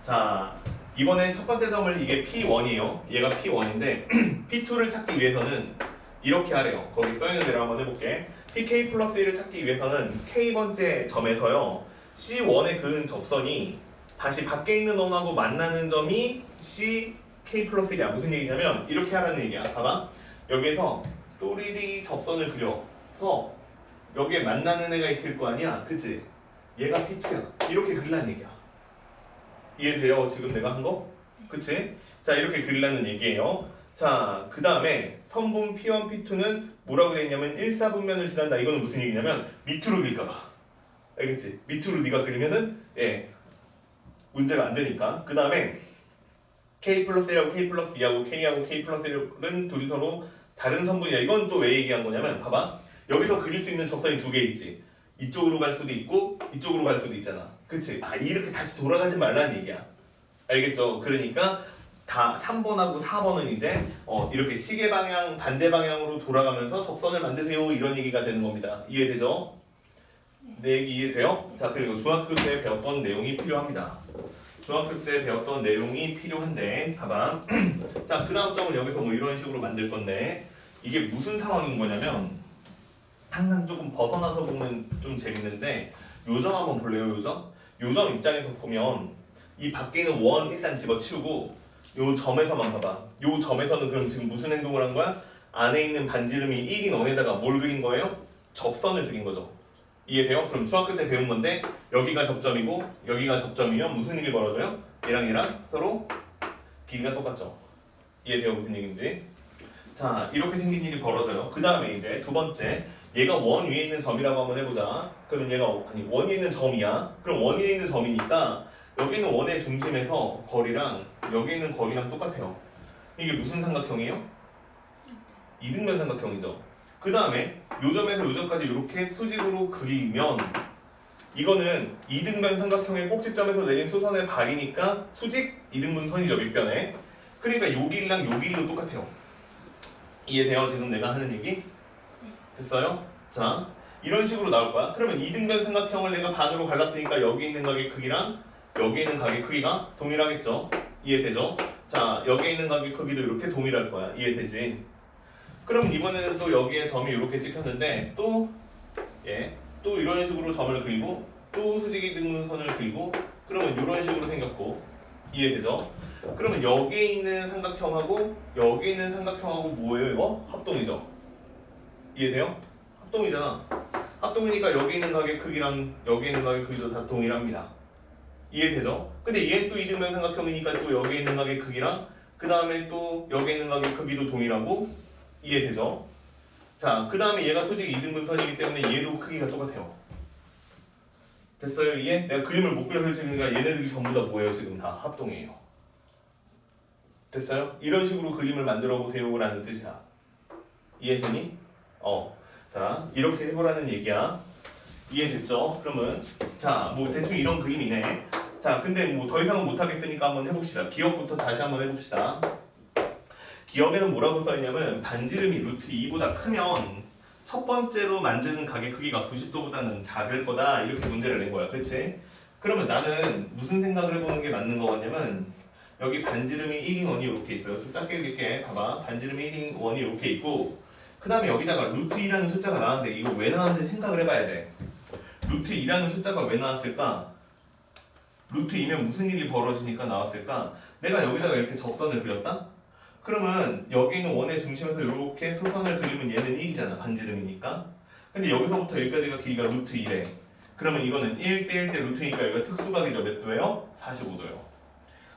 [SPEAKER 1] 자 이번에 첫 번째 점을 이게 P1이에요. 얘가 P1인데 P2를 찾기 위해서는 이렇게 하래요. 거기 써있는 대로 한번 해볼게. PK 플러스 1을 찾기 위해서는 K번째 점에서요 C1에 그은 접선이 다시 밖에 있는 원하고 만나는 점이 CK 플러스 1이야. 무슨 얘기냐면 이렇게 하라는 얘기야. 봐봐. 여기에서 또리리 접선을 그려서 여기에 만나는 애가 있을 거 아니야. 그치? 얘가 P2야. 이렇게 그리라는 얘기야. 이해돼요? 지금 내가 한 거? 그치? 자 이렇게 그리라는 얘기예요. 자 그 다음에 선분 P1, P2는 뭐라고 되어 있냐면 1사분면을 지난다. 이거는 무슨 얘기냐면 밑으로 그릴까봐. 알겠지? 밑으로 네가 그리면은 문제가 안 되니까. 그 다음에 K 플러스 1하고 K 플러스 2하고 K하고 K 플러스 1은 둘이 서로 다른 선분이야. 이건 또 왜 얘기한 거냐면 봐봐. 여기서 그릴 수 있는 접선이 두 개 있지. 이쪽으로 갈 수도 있고 이쪽으로 갈 수도 있잖아. 그치? 이렇게 다시 돌아가지 말라는 얘기야. 알겠죠? 그러니까 다 3번하고 4번은 이제 이렇게 시계 방향 반대 방향으로 돌아가면서 접선을 만드세요. 이런 얘기가 되는 겁니다. 이해되죠? 내 얘기 이해돼요? 자 그리고 중학교 때 배웠던 내용이 필요합니다. 중학교 때 배웠던 내용이 필요한데 봐봐. 자 그 다음 점은 여기서 뭐 이런 식으로 만들 건데 이게 무슨 상황인 거냐면 항상 조금 벗어나서 보면 좀 재밌는데 요점 한번 볼래요? 요점 입장에서 보면 이 밖에 있는 원 일단 집어치우고 요 점에서만 봐봐. 요 점에서는 그럼 지금 무슨 행동을 한 거야? 안에 있는 반지름이 1인 원에다가 뭘 그린 거예요? 접선을 그린 거죠. 이해돼요? 그럼 중학교 때 배운 건데 여기가 접점이고 여기가 접점이면 무슨 일이 벌어져요? 얘랑 서로 길이가 똑같죠. 이해돼요? 무슨 얘기인지? 자 이렇게 생긴 일이 벌어져요. 그 다음에 이제 두 번째 얘가 원 위에 있는 점이라고 한번 해보자. 그러면 얘가 원 위에 있는 점이야. 그럼 원 위에 있는 점이니까 여기 있는 원의 중심에서 거리랑 여기 있는 거리랑 똑같아요. 이게 무슨 삼각형이에요? 이등변 삼각형이죠. 그 다음에 요 점에서 요 점까지 이렇게 수직으로 그리면 이거는 이등변 삼각형의 꼭지점에서 내린 수선의 발이니까 수직 이등분선이죠. 밑변에. 그러니까 요 길이랑 요 길이도 똑같아요. 이해돼요? 지금 내가 하는 얘기? 됐어요? 자 이런 식으로 나올 거야. 그러면 이등변 삼각형을 내가 반으로 갈랐으니까 여기 있는 각의 크기랑 여기 있는 각의 크기가 동일하겠죠? 이해되죠? 자 여기 있는 각의 크기도 이렇게 동일할 거야. 이해되지? 그럼 이번에는 또 여기에 점이 이렇게 찍혔는데 또 이런 식으로 점을 그리고 또 수직이 등분선을 그리고 그러면 이런 식으로 생겼고 이해되죠? 그러면 여기에 있는 삼각형하고 여기에 있는 삼각형하고 뭐예요 이거? 합동이죠? 이해돼요? 합동이잖아. 합동이니까 여기 있는 각의 크기랑 여기 있는 각의 크기도 다 동일합니다. 이해되죠? 근데 얘는 또 이등변 삼각형이니까 또 여기 있는 각의 크기랑 그 다음에 또 여기 있는 각의 크기도 동일하고 이해되죠? 자, 그 다음에 얘가 수직 이등분선이기 때문에 얘도 크기가 똑같아요. 됐어요? 이해? 내가 그림을 못 그려서 지금니까 얘네들이 전부 다 뭐예요? 지금 다 합동이에요. 됐어요? 이런 식으로 그림을 만들어 보세요 라는 뜻이야. 이해되니? 자 이렇게 해보라는 얘기야. 이해됐죠? 그러면 자 뭐 대충 이런 그림이네. 자 근데 뭐 더 이상은 못하겠으니까 한번 해봅시다. 기억부터 다시 한번 해봅시다. 기억에는 뭐라고 써있냐면 반지름이 루트 2보다 크면 첫 번째로 만드는 각의 크기가 90도보다는 작을 거다. 이렇게 문제를 낸 거야. 그치? 그러면 나는 무슨 생각을 해보는 게 맞는 거 같냐면 여기 반지름이 1인 원이 이렇게 있어요. 좀 작게 그릴게. 봐봐. 반지름이 1인 원이 이렇게 있고 그 다음에 여기다가 루트 2라는 숫자가 나왔는데 이거 왜 나왔는지 생각을 해봐야 돼. 루트 2라는 숫자가 왜 나왔을까? 루트 2면 무슨 일이 벌어지니까 나왔을까? 내가 여기다가 이렇게 접선을 그렸다? 그러면 여기 있는 원의 중심에서 이렇게 수선을 그리면 얘는 1이잖아. 반지름이니까. 근데 여기서부터 여기까지가 길이가 루트 1에. 그러면 이거는 1대 1대 루트니까 여기가 특수각이죠. 몇 도예요? 45도요.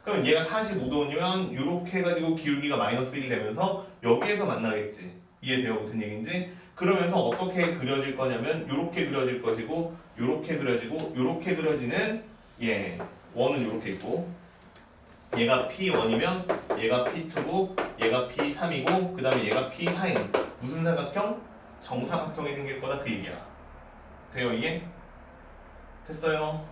[SPEAKER 1] 그러면 얘가 45도면 이렇게 해가지고 기울기가 마이너스 1이 되면서 여기에서 만나겠지. 이해돼요? 무슨 얘기인지? 그러면서 어떻게 그려질 거냐면 이렇게 그려질 것이고 이렇게 그려지고 이렇게 그려지는 원은 이렇게 있고 얘가 P1이면 얘가 P2고 얘가 P3이고 그 다음에 얘가 P4인 무슨 삼각형? 정사각형이 생길 거다 그 얘기야. 돼요 이게? 됐어요?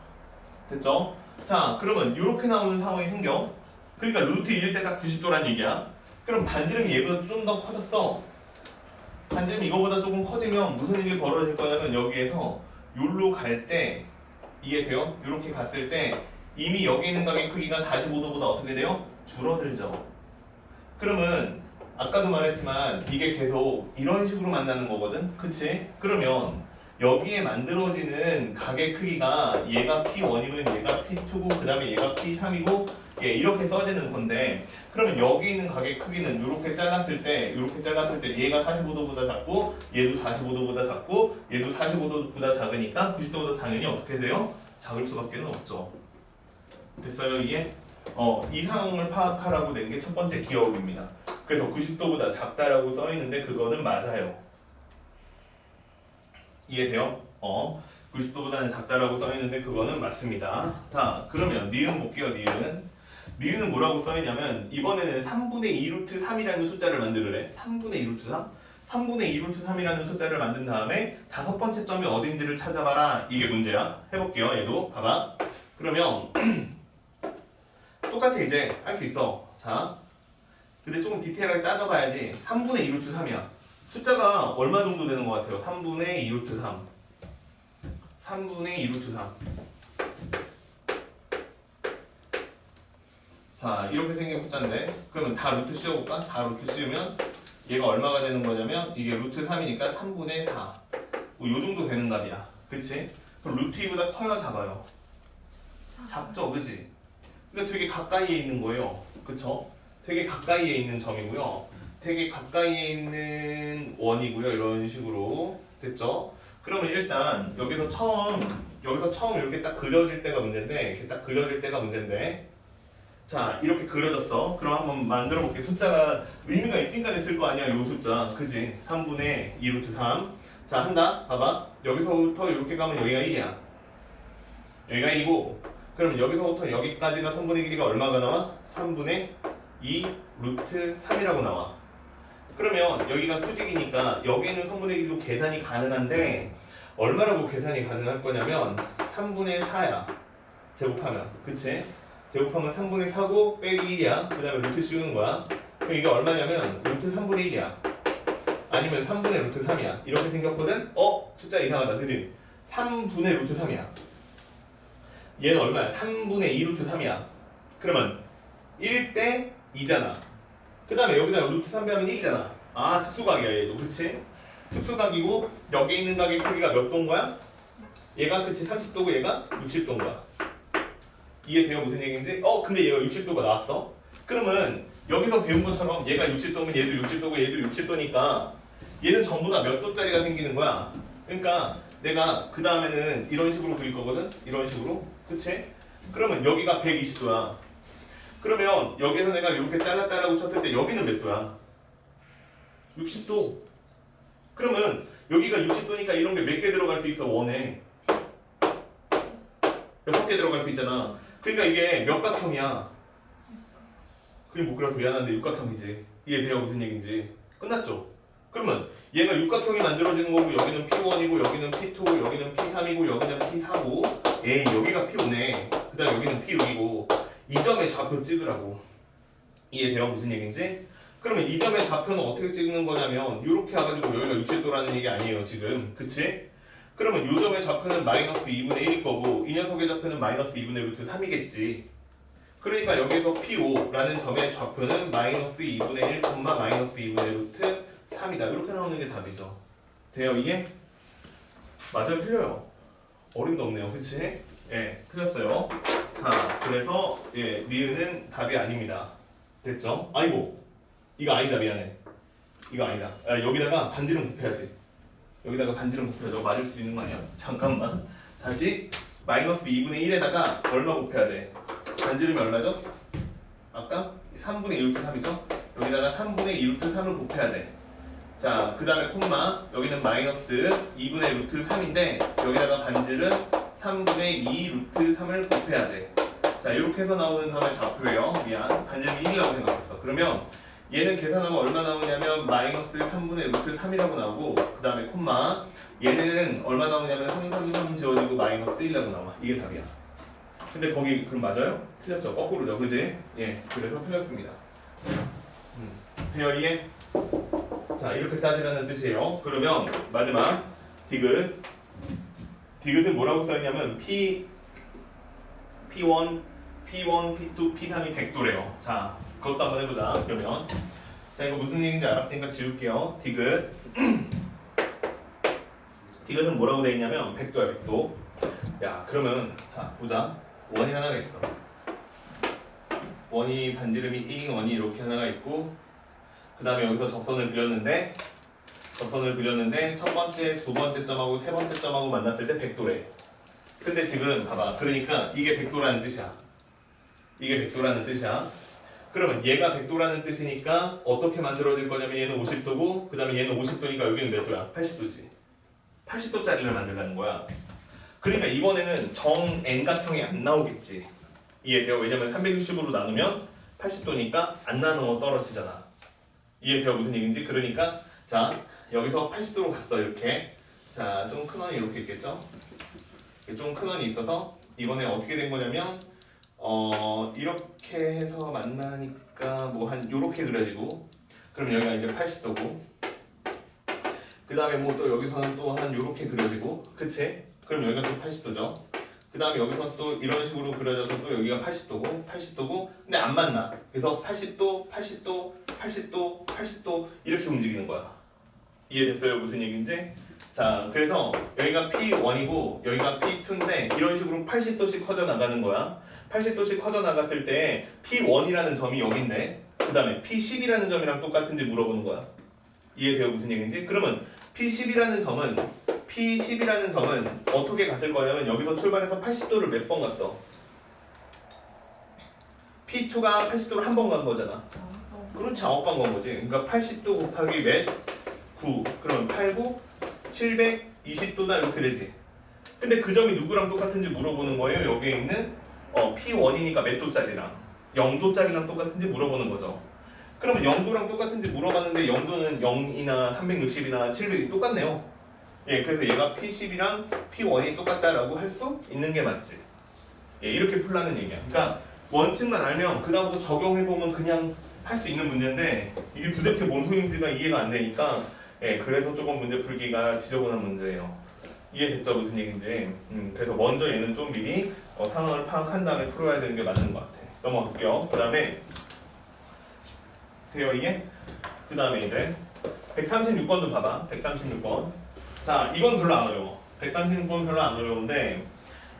[SPEAKER 1] 됐죠? 자 그러면 이렇게 나오는 상황이 생겨. 그러니까 루트 1일 때 딱 90도란 얘기야. 그럼 반지름이 얘보다 좀 더 커졌어. 반지름이 이거보다 조금 커지면 무슨 일이 벌어질 거냐면 여기에서 요로 갈 때 이해돼요? 이렇게 갔을 때 이미 여기 있는 각의 크기가 45도보다 어떻게 돼요? 줄어들죠. 그러면 아까도 말했지만 이게 계속 이런 식으로 만나는 거거든? 그치? 그러면 여기에 만들어지는 각의 크기가 얘가 P1이면 얘가 P2고 그 다음에 얘가 P3이고 이렇게 써지는 건데 그러면 여기 있는 각의 크기는 이렇게 잘랐을 때 얘가 45도보다 작고 얘도 45도보다 작고 얘도 45도보다 작으니까 90도보다 당연히 어떻게 돼요? 작을 수밖에 없죠. 됐어요 이게? 이 상황을 파악하라고 낸 게 첫 번째 기억입니다. 그래서 90도보다 작다라고 써 있는데 그거는 맞아요. 이해돼요? 90도보다는 작다라고 써 있는데 그거는 맞습니다. 자, 그러면 니은 볼게요. 니은은 뭐라고 써 있냐면 이번에는 3분의 2 루트 3이라는 숫자를 만들으래. 3분의 2 루트 3? 3분의 2 루트 3이라는 숫자를 만든 다음에 다섯 번째 점이 어딘지를 찾아봐라. 이게 문제야. 해볼게요. 얘도 봐봐. 그러면 똑같아 이제 할 수 있어. 자, 근데 조금 디테일하게 따져봐야지. 3분의 2 루트 3이야. 숫자가 얼마 정도 되는 것 같아요? 3분의 2 루트 3. 3분의 2 루트 3. 자, 이렇게 생긴 숫자인데 그러면 다 루트 씌워볼까? 다 루트 씌우면 얘가 얼마가 되는 거냐면 이게 루트 3이니까 3분의 4. 뭐 요 정도 되는 값이야. 그치? 그럼 루트 2보다 커요? 작아요? 작죠? 그치? 근데 되게 가까이에 있는 거예요. 그쵸? 되게 가까이에 있는 점이고요. 되게 가까이에 있는 원이고요. 이런 식으로. 됐죠? 그러면 일단 여기서 처음 이렇게 딱 그려질 때가 문제인데 자 이렇게 그려졌어. 그럼 한번 만들어 볼게. 숫자가 의미가 있으니까 냈을 거 아니야. 요 숫자 그지? 3분의 2 루트 3. 자 한다. 봐봐. 여기서부터 이렇게 가면 여기가 1이야. 여기가 2고 그러면 여기서부터 여기까지가 선분의 길이가 얼마가 나와? 3분의 2 루트 3이라고 나와. 그러면 여기가 수직이니까 여기 있는 선분의 길이도 계산이 가능한데 얼마라고 계산이 가능할 거냐면 3분의 4야. 제곱하면. 그치? 제곱하면 3분의 4고 빼기 1이야. 그 다음에 루트 씌우는 거야. 그럼 이게 얼마냐면 루트 3분의 1이야. 아니면 3분의 루트 3이야. 이렇게 생겼거든? 숫자 이상하다. 그치? 3분의 루트 3이야. 얘는 얼마야? 3분의 2 루트 3이야. 그러면 1대 2잖아. 그 다음에 여기다 루트 3 빼면 1이잖아. 아 특수각이야 얘도. 그치? 특수각이고 여기 있는 각의 크기가 몇 도인 거야? 얘가 그치 30도고 얘가 60도인 거야. 이해돼요? 무슨 얘기인지? 근데 얘가 60도가 나왔어. 그러면 여기서 배운 것처럼 얘가 60도면 얘도 60도고 얘도 60도니까 얘는 전부 다 몇 도짜리가 생기는 거야. 그러니까 내가 그 다음에는 이런 식으로 그릴 거거든? 이런 식으로. 그치? 그러면 여기가 120도야. 그러면 여기서 내가 이렇게 잘랐다라고 쳤을 때 여기는 몇 도야? 60도. 그러면 여기가 60도니까 이런 게 몇 개 들어갈 수 있어? 원에 6개 들어갈 수 있잖아. 그러니까 이게 몇 각형이야? 그림 못 그려서 미안한데 육각형이지. 이해돼요? 무슨 얘기인지. 끝났죠? 그러면 얘가 육각형이 만들어지는 거고 여기는 P1이고 여기는 P2고 여기는 P3이고 여기는 P4고 여기가 P5네. 그 다음 여기는 P6이고 이 점의 좌표 찍으라고. 이해돼요? 무슨 얘기인지? 그러면 이 점의 좌표는 어떻게 찍는 거냐면 이렇게 와가지고 여기가 60도라는 얘기 아니에요 지금. 그치? 그러면 이 점의 좌표는 마이너스 2분의 1일 거고 이 녀석의 좌표는 마이너스 2분의 루트 3이겠지. 그러니까 여기서 P5라는 점의 좌표는 마이너스 2분의 1, 마이너스 2분의 루트 3이다. 이렇게 나오는 게 답이죠. 돼요 이게? 맞아요? 틀려요? 어림도 없네요. 그치? 틀렸어요. 자, 그래서 니은은 답이 아닙니다. 됐죠? 아이고 이거 아니다 미안해. 이거 아니다. 여기다가 반지름 곱해야지. 여기다가 반지름 곱해야 너 맞을 수 있는 거 아니야? 잠깐만. 다시 마이너스 2분의 1에다가 얼마 곱해야 돼? 반지름이 얼마죠? 아까 3분의 2 루트 3이죠? 여기다가 3분의 2 루트 3을 곱해야 돼. 자, 그 다음에 콤마, 여기는 마이너스 2분의 루트 3인데 여기다가 반지름 3분의 2 루트 3을 곱해야 돼. 자, 이렇게 해서 나오는 다음에 좌표예요. 미안, 반지름이 1이라고 생각했어. 그러면 얘는 계산하면 얼마 나오냐면 마이너스 3분의 루트 3이라고 나오고 그 다음에 콤마, 얘는 얼마 나오냐면 3, 3, 3 지워지고 마이너스 1이라고 나와. 이게 답이야. 근데 거기 그럼 맞아요? 틀렸죠? 거꾸로죠, 그지? 예, 그래서 틀렸습니다. 되어 이해? 자, 이렇게 따지라는 뜻이에요. 그러면 마지막 디귿. 디귿은 뭐라고 써있냐면 P1, P1, P2, P3이 백도래요. 자, 그것도 한번 해보자. 그러면 자, 이거 무슨 얘기인지 알았으니까 지울게요. 디귿. 디귿은 뭐라고 되어 있냐면 백도야, 백도. 야, 그러면 자, 보자. 원이 하나가 있어. 원이 반지름이 1인 원이 이렇게 하나가 있고 그 다음에 여기서 접선을 그렸는데 첫 번째, 두 번째 점하고 세 번째 점하고 만났을 때 백도래. 근데 지금 봐봐. 그러니까 이게 백도라는 뜻이야. 이게 백도라는 뜻이야. 그러면 얘가 백도라는 뜻이니까 어떻게 만들어질 거냐면 얘는 50도고 그 다음에 얘는 50도니까 여기는 몇 도야? 80도지. 80도짜리를 만들라는 거야. 그러니까 이번에는 정 N각형이 안 나오겠지. 이해돼요? 왜냐면 360으로 나누면 80도니까 안 나누면 떨어지잖아. 이해돼요? 무슨 얘기인지? 그러니까 자, 여기서 80도로 갔어. 이렇게. 자, 좀 큰 원이 이렇게 있겠죠? 좀 큰 원이 있어서 이번에 어떻게 된 거냐면 이렇게 해서 만나니까 뭐 한 요렇게 그려지고 그럼 여기가 이제 80도고 그 다음에 뭐 또 여기서는 또 한 요렇게 그려지고 그치? 그럼 여기가 또 80도죠. 그 다음에 여기서 또 이런 식으로 그려져서 또 여기가 80도고 근데 안 만나. 그래서 80도, 80도, 80도, 80도 이렇게 움직이는 거야. 이해됐어요? 무슨 얘기인지? 자, 그래서 여기가 P1이고 여기가 P2인데 이런 식으로 80도씩 커져 나가는 거야. 80도씩 커져 나갔을 때 P1이라는 점이 여기인데 그 다음에 P10이라는 점이랑 똑같은지 물어보는 거야. 이해돼요? 무슨 얘기인지? 그러면 P10이라는 점은 어떻게 갔을 거냐면 여기서 출발해서 80도를 몇 번 갔어? P2가 80도를 한 번 간 거잖아. 그렇지, 9번 간 거지. 그러니까 80도 곱하기 몇? 9. 그러면 8, 9, 720도다 이렇게 되지. 근데 그 점이 누구랑 똑같은지 물어보는 거예요. 여기에 있는 P1이니까 몇 도짜리랑 0도짜리랑 똑같은지 물어보는 거죠. 그러면 0도랑 똑같은지 물어봤는데 0도는 0이나 360이나 700이 똑같네요. 예, 그래서 얘가 P10이랑 P1이 똑같다라고 할 수 있는 게 맞지. 예, 이렇게 풀라는 얘기야. 그러니까 원칙만 알면 그 다음부터 적용해보면 그냥 할 수 있는 문제인데 이게 도대체 뭔 소리인지가 이해가 안 되니까 예, 그래서 조금 문제 풀기가 지저분한 문제예요. 이해됐죠? 무슨 얘기인지. 그래서 먼저 얘는 좀 미리 상황을 파악한 다음에 풀어야 되는 게 맞는 것 같아. 넘어갈게요. 그 다음에 돼요 이게? 그 다음에 이제 136번도 봐봐. 136번. 자, 이건 별로 안 어려워. 136번 별로 안 어려운데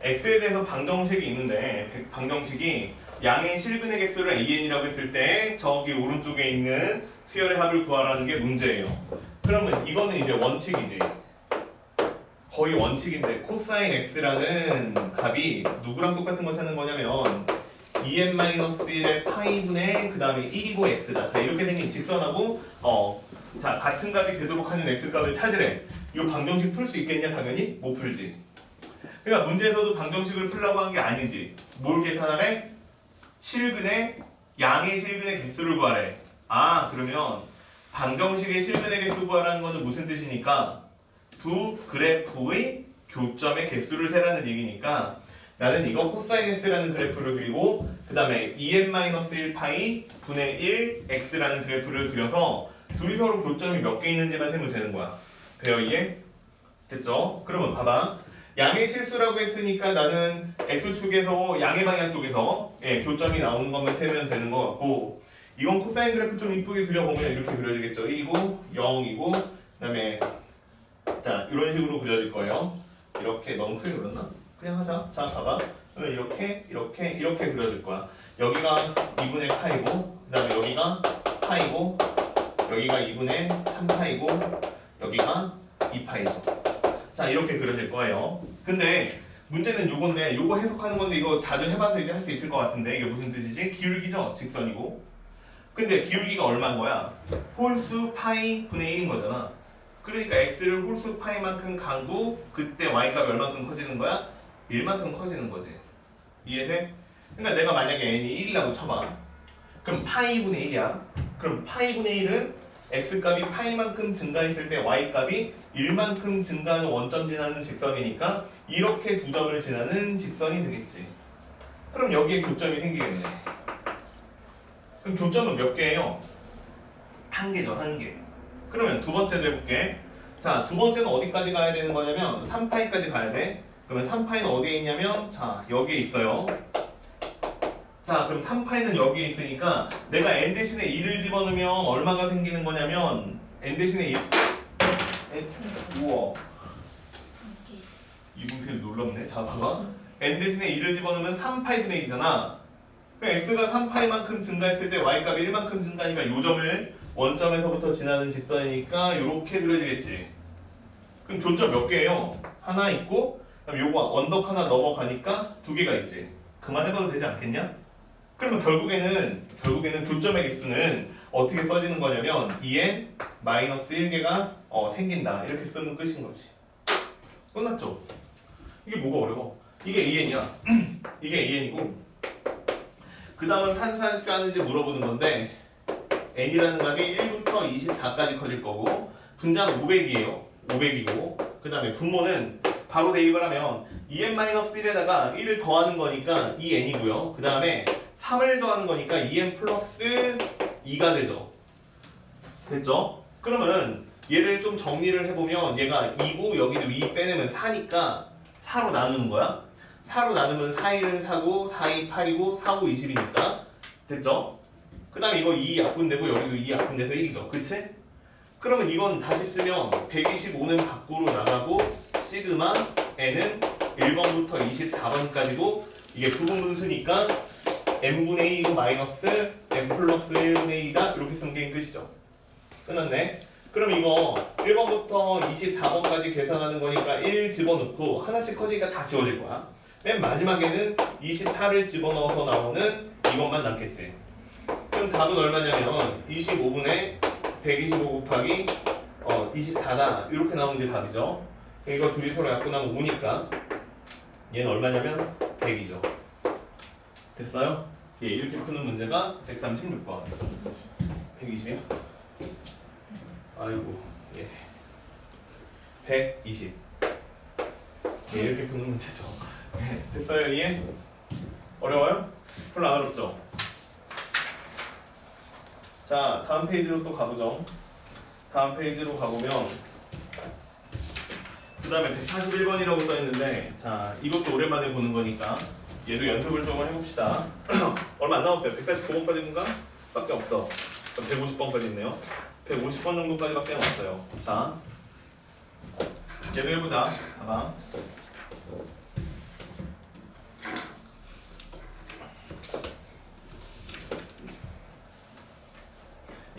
[SPEAKER 1] x에 대해서 방정식이 있는데 방정식이 양의 실근의 개수를 an이라고 했을 때 저기 오른쪽에 있는 수열의 합을 구하라는 게 문제예요. 그러면 이거는 이제 원칙이지. 거의 원칙인데 코사인 x라는 값이 누구랑 똑같은 거 찾는 거냐면 2n-1의 파이분의 그 다음에 1이고 x다. 자, 이렇게 생긴 직선하고 자, 같은 값이 되도록 하는 x값을 찾으래. 이 방정식 풀 수 있겠냐? 당연히 못 풀지. 그러니까 문제에서도 방정식을 풀려고 한 게 아니지. 뭘 계산하래? 양의 실근의 개수를 구하래. 아, 그러면 방정식의 실근의 개수 구하라는 것은 무슨 뜻이니까 두 그래프의 교점의 개수를 세라는 얘기니까 나는 이거 코사인 x라는 그래프를 그리고 그 다음에 2n-1 파이 분의 1 x라는 그래프를 그려서 둘이 서로 교점이 몇 개 있는지만 세면 되는 거야. 돼요 이게? 됐죠? 그러면 봐봐. 양의 실수라고 했으니까 나는 x축에서 양의 방향 쪽에서 교점이 나오는 것만 세면 되는 것 같고 이건 코사인 그래프 좀 이쁘게 그려보면 이렇게 그려지겠죠. 1이고 0이고 그 다음에 자 이런 식으로 그려질 거예요. 이렇게 너무 크게 그렸나? 그냥 하자. 자 봐봐. 그러면 이렇게 그려질 거야. 여기가 2분의 파이고 그 다음에 여기가 4파이고 여기가 2분의 3파이고 여기가 2파이죠. 자 이렇게 그려질 거예요. 근데 문제는 요건데 요거 해석하는 건데 이거 자주 해봐서 이제 할 수 있을 것 같은데 이게 무슨 뜻이지? 기울기죠? 직선이고. 근데 기울기가 얼마인 거야? 홀수 파이 분의 1인 거잖아. 그러니까 x를 홀수 파이만큼 가고 그때 y값이 얼만큼 커지는 거야? 1만큼 커지는 거지. 이해돼? 그러니까 내가 만약에 n이 1이라고 쳐봐. 그럼 파이 분의 1이야. 그럼 파이 분의 1은 x값이 파이만큼 증가했을 때 y값이 1만큼 증가하는 원점 지나는 직선이니까 이렇게 두 점을 지나는 직선이 되겠지. 그럼 여기에 교점이 생기겠네. 그럼 교점은 몇 개예요? 한 개죠, 한 개. 그러면 두 번째도 해볼게. 자, 두 번째는 어디까지 가야 되는 거냐면 3파이까지 가야 돼. 그러면 3파이는 어디에 있냐면 자, 여기에 있어요. 자, 그럼 3파이는 여기에 있으니까 내가 n 대신에 2를 집어넣으면 얼마가 생기는 거냐면 n 대신에 2 우와 이분필 놀랍네. 자, 봐봐. n 대신에 2를 집어넣으면 3파이분의 1이잖아. 그럼 x가 3파이만큼 증가했을 때 y값이 1만큼 증가하니까 이 점을 원점에서부터 지나는 직선이니까 이렇게 그려지겠지. 그럼 교점 몇 개예요? 하나 있고 그다음 요거 언덕 하나 넘어가니까 두 개가 있지. 그만해봐도 되지 않겠냐? 그러면 결국에는 교점의 개수는 어떻게 써지는 거냐면 2n 마이너스 1개가 생긴다. 이렇게 쓰는 끝인 거지. 끝났죠? 이게 뭐가 어려워? 이게 2n이야. 이게 2n이고 그 다음은 산산수 하는지 물어보는 건데 n이라는 값이 1부터 24까지 커질 거고 분자는 500이에요. 500이고 그 다음에 분모는 바로 대입을 하면 2n-1에다가 1을 더하는 거니까 2n이고요. 그 다음에 3을 더하는 거니까 2n 플러스 2가 되죠. 됐죠? 그러면 얘를 좀 정리를 해보면 얘가 2고 여기도 2 빼내면 4니까 4로 나누는 거야. 4로 나누면 4일은 4고 4이 8이고 4고 20이니까 됐죠? 그 다음에 이거 2 약분되고 여기도 2 약분돼서 1이죠. 그치? 그러면 이건 다시 쓰면 125는 밖으로 나가고 시그마 n은 1번부터 24번까지고 이게 부분분수니까 n분의 2이고 마이너스 n 플러스 1분의 2다 이렇게 쓰면 게임 끝이죠. 끝났네. 그럼 이거 1번부터 24번까지 계산하는 거니까 1 집어넣고 하나씩 커지니까 다 지워질 거야. 맨 마지막에는 24를 집어넣어서 나오는 이것만 남겠지. 그럼 답은 얼마냐면 25분의 125 곱하기 24다 이렇게 나오는 게 답이죠. 이거 둘이 서로 약분하면 5니까 얘는 얼마냐면 100이죠. 됐어요? 예, 이렇게 푸는 문제가 136번. 120이요? 아이고, 예. 120. 예, 이렇게 푸는 문제죠. 네, 됐어요, 이해? 어려워요? 별로 안 어렵죠? 자, 다음 페이지로 또 가보죠. 다음 페이지로 가보면 그 다음에 141번이라고 써있는데 자, 이것도 오랜만에 보는 거니까 얘도 연습을 좀 해봅시다. 얼마 안 남았어요. 149번까지인가? 밖에 없어. 150번까지 있네요. 150번 정도까지밖에 없어요. 자, 얘도 해보자. 봐봐.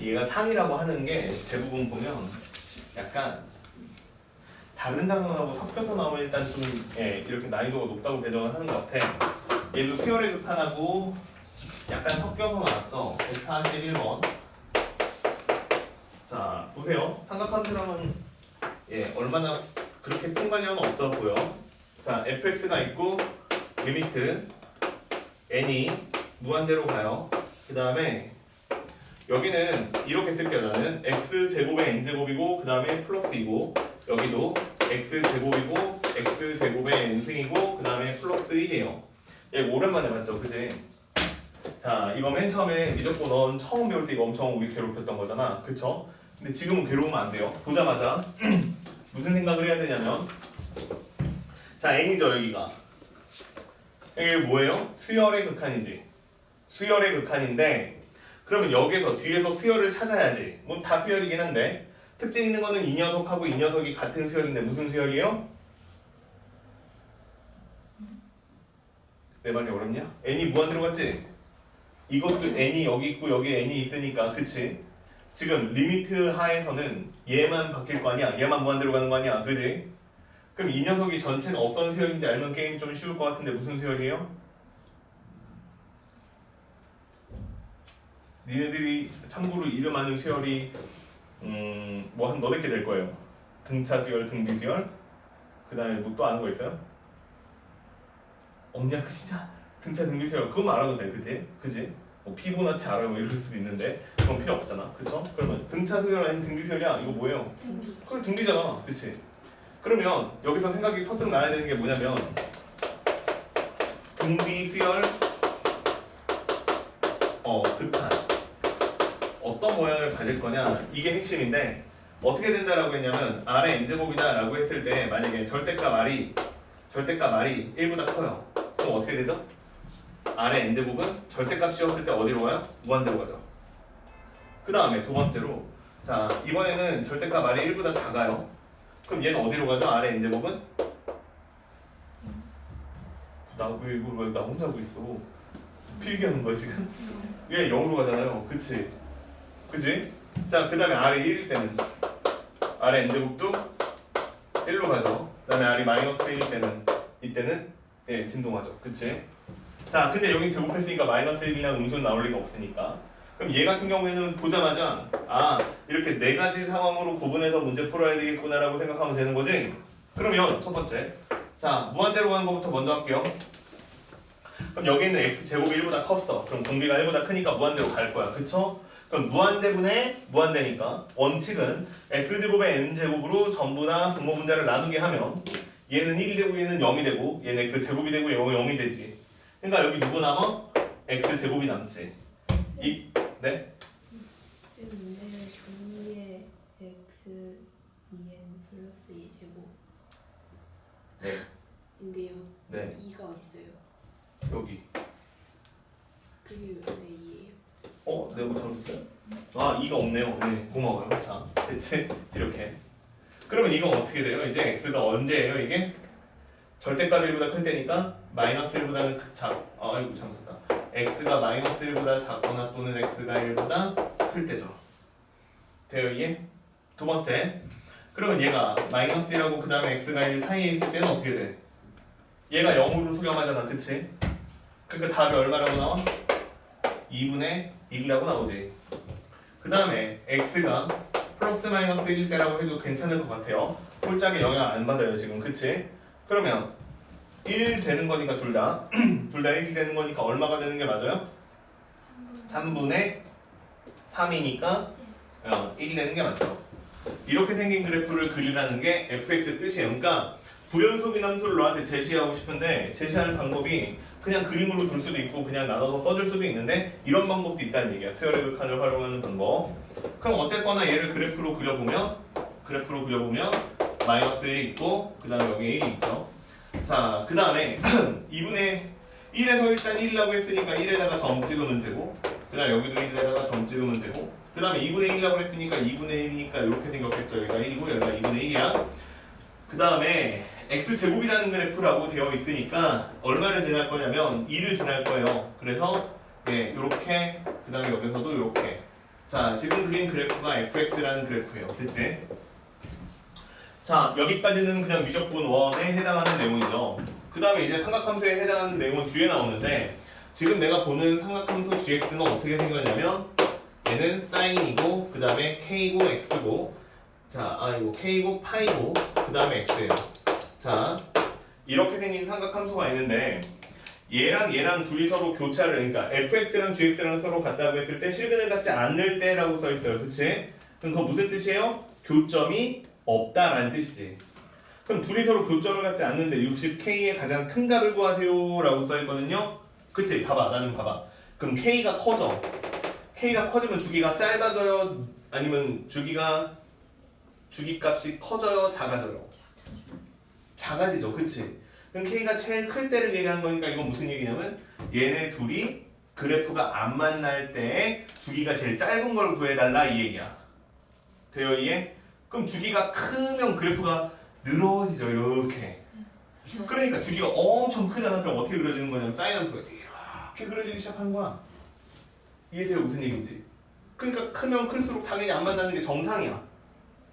[SPEAKER 1] 얘가 3이라고 하는 게 대부분 보면 약간 다른 단어하고 섞여서 나오면 일단 좀 이렇게 난이도가 높다고 배정을 하는 것 같아. 얘도 수열의 극한하고 약간 섞여서 나왔죠. 141번. 자, 보세요. 삼각함수랑은 얼마나 그렇게 큰 관련은 없어 보여. 자, fx가 있고 리미트 n이 무한대로 가요. 그 다음에 여기는 이렇게 쓸게요. 나는 x제곱의 n제곱이고 그 다음에 플러스이고 여기도 x제곱이고 x제곱의 n승이고 그 다음에 플러스 1이에요. 얘 오랜만에 봤죠? 그지? 자, 이거 맨 처음에 미적분 넌 처음 배울 때 이거 엄청 우리 괴롭혔던 거잖아. 그쵸? 근데 지금은 괴로우면 안 돼요. 보자마자 무슨 생각을 해야 되냐면 자, n이죠 여기가. 이게 뭐예요? 수열의 극한이지. 수열의 극한인데 그러면 여기서 뒤에서 수열을 찾아야지. 뭐 다 수열이긴 한데 특징 있는 거는 이 녀석하고 이 녀석이 같은 수열인데 무슨 수열이에요? 내 말이 어렵냐? n이 무한대로 갔지? 이것도 n이 여기 있고 여기에 n이 있으니까 그치? 지금 리미트 하에서는 얘만 바뀔 거 아니야? 얘만 무한대로 가는 거 아니야? 그지? 그럼 이 녀석이 전체는 어떤 수열인지 알면 게임 좀 쉬울 것 같은데 무슨 수열이에요? 니네들이 참고로 이름하는 수열이 뭐 한 너댓 개 될 거예요. 등차 수열, 등비 수열. 그 다음에 뭐 또 아는 거 있어요? 없냐 끝이냐? 등차 등비 수열 그것만 알아도 돼, 그지? 뭐 피보나치 알아 뭐 이럴 수도 있는데 그건 필요 없잖아, 그쵸? 그러면 등차 수열 아닌 등비 수열이야 이거 뭐예요? 그래 등비잖아, 그치? 그러면 여기서 생각이 퍼뜩 나야 되는 게 뭐냐면 등비 수열 극한 어떤 모양을 가질 거냐 이게 핵심인데 어떻게 된다라고 했냐면 R의 n제곱이다 라고 했을 때 만약에 절대값 R이 1보다 커요. 그럼 어떻게 되죠? R의 n제곱은 절대값이었을 때 어디로 가요? 무한대로 가죠. 그 다음에 두 번째로 자 이번에는 절대값 R이 1보다 작아요. 그럼 얘는 어디로 가죠? R의 n제곱은? 나 왜 이걸 나 혼자 하고 있어? 필기하는 거야 지금? 얘 0으로 가잖아요. 그치? 자 그 다음에 R이 1일 때는 R의 n제곱도 1로 가죠. 그 다음에 R이 마이너스 1일 때는 이때는 예 진동하죠. 그치? 자 근데 여기 제곱했으니까 마이너스 1이랑 음수는 나올 리가 없으니까 그럼 얘 같은 경우에는 보자마자 아 이렇게 네 가지 상황으로 구분해서 문제 풀어야 되겠구나 라고 생각하면 되는 거지. 그러면 첫 번째 자 무한대로 가는 것부터 먼저 할게요. 그럼 여기 있는 x제곱이 1보다 컸어. 그럼 공비가 1보다 크니까 무한대로 갈 거야. 그쵸? 그럼 무한대분의 무한대니까 원칙은 x제곱의 n제곱으로 전부 다 분모 분자를 나누게 하면 얘는 1이 되고 얘는 0이 되고 얘는 x제곱이 되고 얘는 0이 되지. 그러니까 여기 누구 남아? x제곱이 남지. 네?
[SPEAKER 3] 근데 2의 x 2n 플러스 2제곱
[SPEAKER 1] 네.
[SPEAKER 3] 인데요.
[SPEAKER 1] 네.
[SPEAKER 3] 2가 어딨어요?
[SPEAKER 1] 여기.
[SPEAKER 3] 그게 왜 2예요?
[SPEAKER 1] 내가 뭐 잘못했어요? 아 2가 없네요. 네 고마워요. 자 대체 이렇게 그러면 이건 어떻게 돼요? 이제 x가 언제예요 이게? 절대값 1보다 클 때니까 마이너스 1보다는 아이고 잘못했다. x가 마이너스 1보다 작거나 또는 x가 1보다 클 때죠. 돼요 이게? 두 번째 그러면 얘가 마이너스 1하고 그 다음에 x가 1 사이에 있을 때는 어떻게 돼? 얘가 0으로 수렴하잖아. 그치? 그러니까 답이 얼마라고 나와? 2분의 1이라고 나오지. 그 다음에 x가 플러스 마이너스 1일 때라고 해도 괜찮을 것 같아요. 홀짝에 영향 안 받아요 지금. 그치? 그러면 1 되는 거니까 둘 다 1이 되는 거니까 얼마가 되는 게 맞아요? 3분의 3이니까 1이 되는 게 맞죠. 이렇게 생긴 그래프를 그리라는 게 fx 뜻이에요. 그러니까 부연속 함수를 너한테 제시하고 싶은데 제시하는 방법이 그냥 그림으로 줄 수도 있고 그냥 나눠서 써줄 수도 있는데 이런 방법도 있다는 얘기야. 수열의 극한을 활용하는 방법. 그럼 어쨌거나 얘를 그래프로 그려보면 마이너스 1이 있고 그 다음에 여기 1이 있죠. 자, 그 다음에 2분의 1에서 일단 1이라고 했으니까 1에다가 점 찍으면 되고 그 다음에 여기도 1에다가 점 찍으면 되고 그 다음에 2분의 1이라고 했으니까 2분의 1이니까 이렇게 생겼겠죠. 여기가 1이고 여기가 2분의 1이야. 그 다음에 x제곱이라는 그래프라고 되어 있으니까 얼마를 지날 거냐면 2를 지날 거예요. 그래서 예, 요렇게 그 다음에 여기서도 요렇게 자 지금 그린 그래프가 fx라는 그래프예요. 됐지? 자 여기까지는 그냥 미적분 1에 해당하는 내용이죠. 그 다음에 이제 삼각함수에 해당하는 내용은 뒤에 나오는데 지금 내가 보는 삼각함수 gx는 어떻게 생겼냐면 얘는 사인이고 그 다음에 k고 x고 이거 k고 파이고 그 다음에 x예요. 자 이렇게 생긴 삼각함수가 있는데 얘랑 둘이 서로 교차를 그러니까 fx랑 gx랑 서로 같다고 했을 때 실근을 갖지 않을 때라고 써 있어요. 그치? 그럼 그거 무슨 뜻이에요? 교점이 없다라는 뜻이지. 그럼 둘이 서로 교점을 갖지 않는데 60k의 가장 큰 값을 구하세요 라고 써 있거든요. 그치? 나는 봐봐. 그럼 k가 커져. k가 커지면 주기가 짧아져요? 아니면 주기값이 커져요? 작아져요? 작아지죠. 그치? 그럼 k가 제일 클 때를 얘기하는 거니까 이건 무슨 얘기냐면 얘네 둘이 그래프가 안 만날 때 주기가 제일 짧은 걸 구해달라 이 얘기야. 돼요 이해? 그럼 주기가 크면 그래프가 늘어지죠. 이렇게. 그러니까 주기가 엄청 크잖아. 그럼 어떻게 그려지는 거냐면 사인 함수가 이렇게 그려지기 시작하는 거야. 이해돼요? 무슨 얘기인지? 그러니까 크면 클수록 당연히 안 만나는 게 정상이야.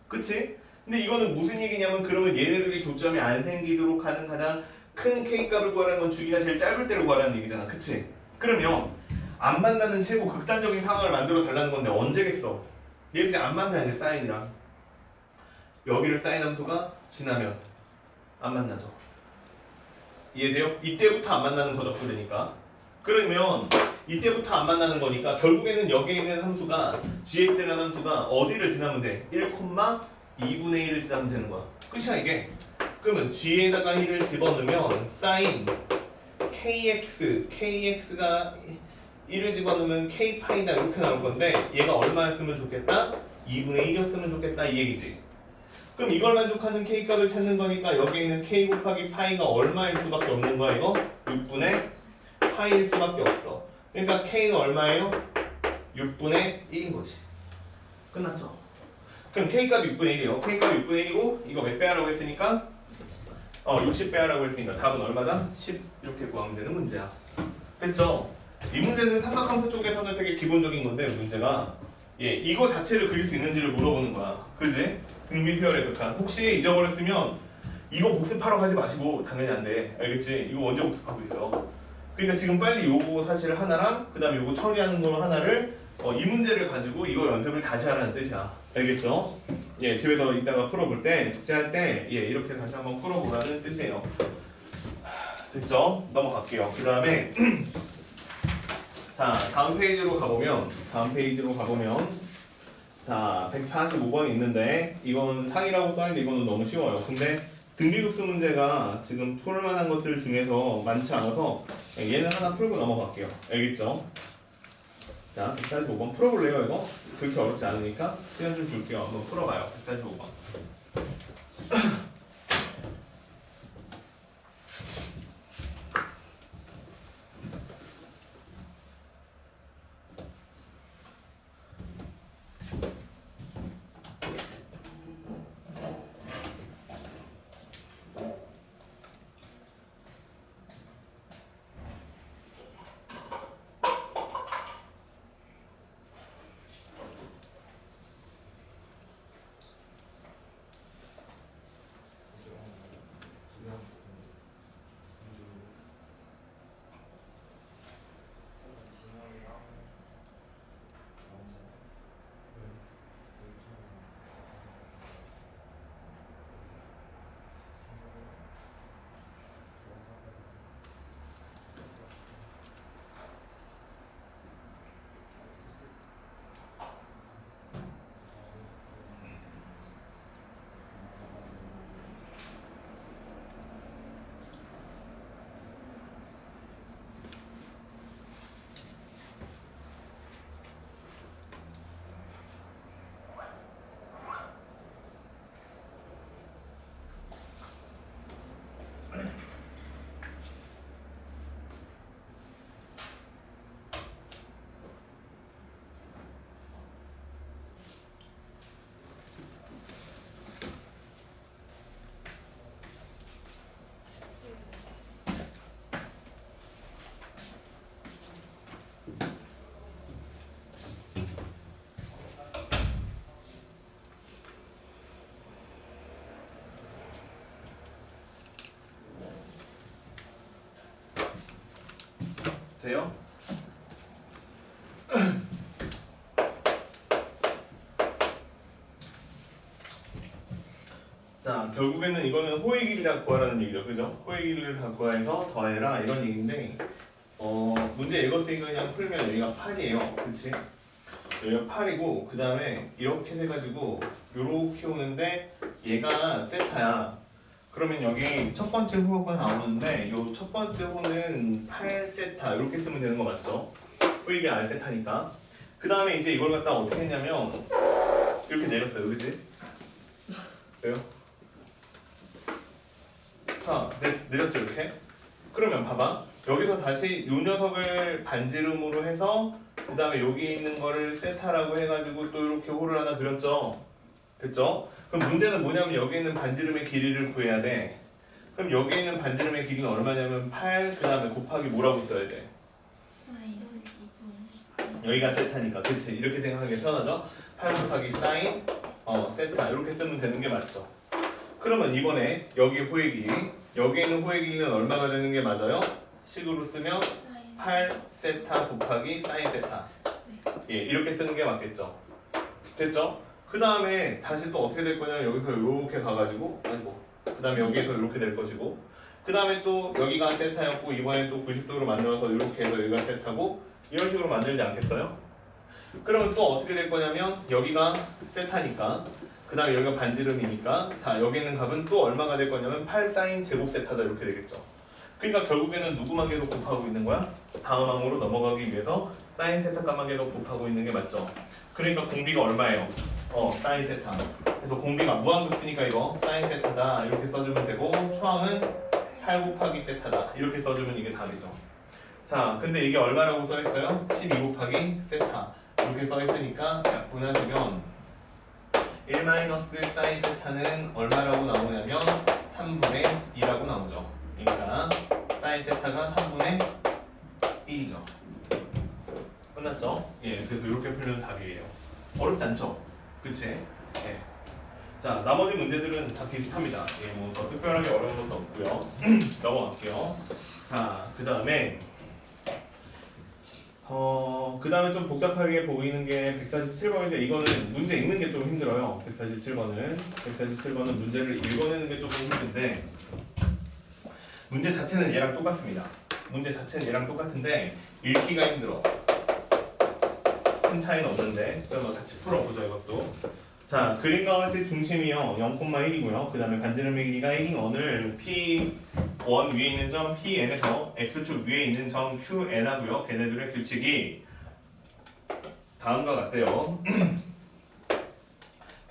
[SPEAKER 1] 그치? 근데 이거는 무슨 얘기냐면 그러면 얘네들의 교점이 안 생기도록 하는 가장 큰 K값을 구하라는 건 주기가 제일 짧을 때를 구하라는 얘기잖아. 그치? 그러면 안 만나는 최고 극단적인 상황을 만들어 달라는 건데 언제겠어? 얘들이 안 만나야 돼. 사인이랑 여기를 사인 함수가 지나면 안 만나죠. 이해돼요? 이때부터 안 만나는 거죠. 그러니까 그러면 이때부터 안 만나는 거니까 결국에는 여기에 있는 함수가 gx라는 함수가 어디를 지나면 돼? 1,2분의 1을 지나면 되는 거야. 끝이야 이게. 그러면 g에다가 1을 집어넣으면 sin kx가 1을 집어넣으면 k파이다 이렇게 나올 건데 얘가 얼마였으면 좋겠다? 2분의 1이었으면 좋겠다 이 얘기지. 그럼 이걸 만족하는 k값을 찾는 거니까 여기 있는 k 곱하기 파이가 얼마일 수밖에 없는 거야 이거? 6분의 파이일 수밖에 없어. 그러니까 k는 얼마예요? 6분의 1인 거지. 끝났죠? 그럼 k값이 6분의 1이에요. k값이 6분의 1이고 이거 몇 배 하라고 했으니까 60배 하라고 했으니까 답은 얼마다? 10 이렇게 구하면 되는 문제야. 됐죠? 이 문제는 삼각함수 쪽에서는 되게 기본적인 건데 문제가 이거 자체를 그릴 수 있는지를 물어보는 거야. 그지? 등비수열의 극한. 혹시 잊어버렸으면 이거 복습하러 가지 마시고 당연히 안 돼. 알겠지? 이거 언제 복습하고 있어. 그러니까 지금 빨리 요거 사실 하나랑 그 다음에 요거 처리하는 거 하나를 이 문제를 가지고 이거 연습을 다시 하라는 뜻이야. 알겠죠? 집에서 이따가 풀어볼 때 숙제할 때 이렇게 다시 한번 풀어보라는 뜻이에요. 됐죠? 넘어갈게요. 그 다음에 자 다음 페이지로 가보면 자 145번이 있는데 이건 상이라고 써있는데 이거는 너무 쉬워요. 근데 등비급수 문제가 지금 풀만한 것들 중에서 많지 않아서 얘는 하나 풀고 넘어갈게요. 알겠죠? 자 145번 풀어볼래요 이거? 그렇게 어렵지 않으니까 시간 좀 줄게요. 한번 풀어봐요. 145번 돼요? 자 결국에는 이거는 호의 길이 다 구하라는 얘기죠. 그죠? 호의 길이를 다 구해서 더해라 이런 얘기인데 문제 읽었으니까 그냥 풀면 여기가 8이에요. 그치? 여기가 8이고 그 다음에 이렇게 해가지고 요렇게 오는데 얘가 세타야. 그러면 여기 첫 번째 호가 나오는데 요 첫 번째 호는 8세타 이렇게 쓰면 되는 거 맞죠? 이게 R세타니까. 그 다음에 이제 이걸 갖다 어떻게 했냐면 이렇게 내렸어요. 그지? 왜요? 자 내렸죠 이렇게? 그러면 봐봐 여기서 다시 요 녀석을 반지름으로 해서 그 다음에 여기 있는 거를 세타라고 해가지고 또 이렇게 호를 하나 그렸죠? 됐죠? 그럼 문제는 뭐냐면 여기 있는 반지름의 길이를 구해야 돼. 그럼 여기 있는 반지름의 길이는 얼마냐면 8 그 다음에 곱하기 뭐라고 써야 돼?
[SPEAKER 2] 사인
[SPEAKER 1] 여기가 세타니까 그치 이렇게 생각하는 게 편하죠. 8 곱하기 사인 세타 이렇게 쓰면 되는 게 맞죠. 그러면 이번에 여기 호의 길이 여기에 있는 호의 길이는 얼마가 되는 게 맞아요? 식으로 쓰면
[SPEAKER 2] 사인
[SPEAKER 1] 8 세타 곱하기 사인 세타 예 이렇게 쓰는 게 맞겠죠. 됐죠? 그 다음에 다시 또 어떻게 될 거냐면 여기서 이렇게 가가지고 그 다음에 여기에서 이렇게 될 것이고 그 다음에 또 여기가 세타였고 이번에 또 90도로 만들어서 이렇게 해서 여기가 세타고 이런 식으로 만들지 않겠어요? 그러면 또 어떻게 될 거냐면 여기가 세타니까 그 다음에 여기가 반지름이니까 자 여기 있는 값은 또 얼마가 될 거냐면 8 사인 제곱 세타다 이렇게 되겠죠. 그러니까 결국에는 누구만 계속 곱하고 있는 거야? 다음 항으로 넘어가기 위해서 사인 세타 값만 계속 곱하고 있는 게 맞죠. 그러니까 공비가 얼마예요? 사인 세타. 그래서 공비가 무한급수니까 이거 사인 세타다 이렇게 써주면 되고 초항은 8 곱하기 세타다 이렇게 써주면 이게 답이죠. 자 근데 이게 얼마라고 써있어요? 12 곱하기 세타 이렇게 써있으니까 분하시면 1 마이너스 사인 세타는 얼마라고 나오냐면 3분의 2라고 나오죠. 그러니까 사인 세타가 3분의 1이죠. 끝났죠? 예, 그래서 이렇게 풀면 답이에요. 어렵지 않죠? 그치? 예. 자, 나머지 문제들은 다 비슷합니다. 예, 뭐 더 특별하게 어려운 것도 없고요. 넘어갈게요. 자, 그 다음에 그 다음에 좀 복잡하게 보이는 게 147번인데 이거는 문제 읽는 게 좀 힘들어요. 147번은 문제를 읽어내는 게 조금 힘든데 문제 자체는 얘랑 똑같습니다. 문제 자체는 얘랑 똑같은데 읽기가 힘들어. 큰 차이는 없는데 그럼 같이 풀어보죠 이것도. 자 그림과 같이 중심이요 0,1이고요. 그 다음에 반지름의 길이가 1인 원을 P1 위에 있는 점 Pn에서 X축 위에 있는 점 Qn 하고요. 걔네들의 규칙이 다음과 같대요.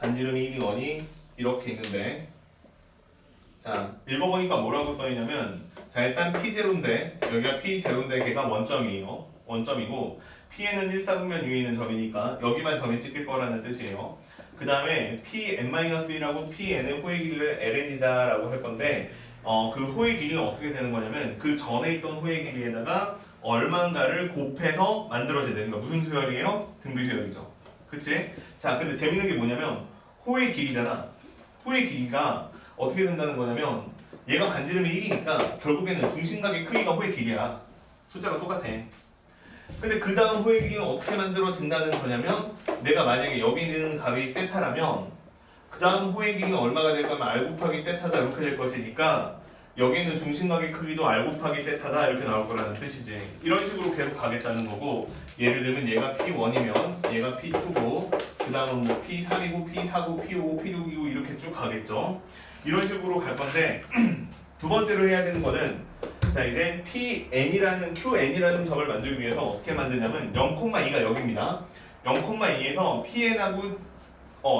[SPEAKER 1] 반지름이 1인 원이 이렇게 있는데 자 읽어보니까 뭐라고 써있냐면 자 일단 P0인데 여기가 P0인데 걔가 원점이에요. 원점이고 Pn은 1사분면 위에 있는 점이니까 여기만 점이 찍힐 거라는 뜻이에요. 그 다음에 Pn-1하고 Pn의 호의 길이를 ln이다 라고 할 건데 그 호의 길이는 어떻게 되는 거냐면 그 전에 있던 호의 길이에다가 얼만가를 곱해서 만들어진다는 거야. 무슨 수열이에요? 등비 수열이죠. 그치? 자 근데 재밌는 게 뭐냐면 호의 길이잖아. 호의 길이가 어떻게 된다는 거냐면 얘가 반지름이 1이니까 결국에는 중심각의 크기가 호의 길이야. 숫자가 똑같아. 근데 그 다음 호의 길이는 어떻게 만들어진다는 거냐면 내가 만약에 여기 있는 값이 세타라면 그 다음 호의 길이는 얼마가 될 거면 r 곱하기 세타다 이렇게 될 것이니까 여기 있는 중심각의 크기도 r 곱하기 세타다 이렇게 나올 거라는 뜻이지. 이런 식으로 계속 가겠다는 거고 예를 들면 얘가 P1이면 얘가 P2고 그 다음은 뭐 P3이고 P4고 P5고 P6이고 이렇게 쭉 가겠죠. 이런 식으로 갈 건데 두 번째로 해야 되는 거는 자 이제 QN이라는 점을 만들기 위해서 어떻게 만드냐면 0,2가 여기입니다. 0,2에서 PN하고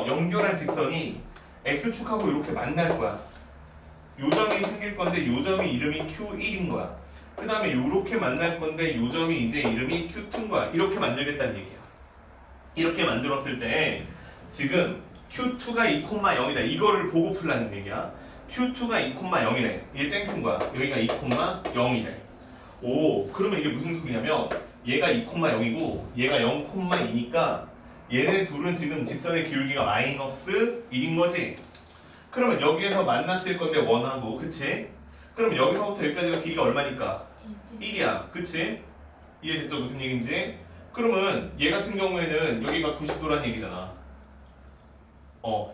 [SPEAKER 1] 연결한 직선이 X축하고 이렇게 만날 거야. 요 점이 생길 건데 요 점이 이름이 Q1인 거야. 그 다음에 요렇게 만날 건데 요 점이 이제 이름이 Q2인 거야. 이렇게 만들겠다는 얘기야. 이렇게 만들었을 때 지금 Q2가 2,0이다. 이거를 보고 풀라는 얘기야. Q2가 2,0이래. 이게 땡큐인 거야. 여기가 2,0이래. 오, 그러면 이게 무슨 소리냐면 얘가 2,0이고 얘가 0,2니까 얘네 둘은 지금 직선의 기울기가 마이너스 1인 거지. 그러면 여기에서 만났을 건데 원하고 그치? 그럼 여기서부터 여기까지가 길이가 얼마니까? 1이야. 그치? 이해됐죠? 무슨 얘기인지? 그러면 얘 같은 경우에는 여기가 90도란 얘기잖아.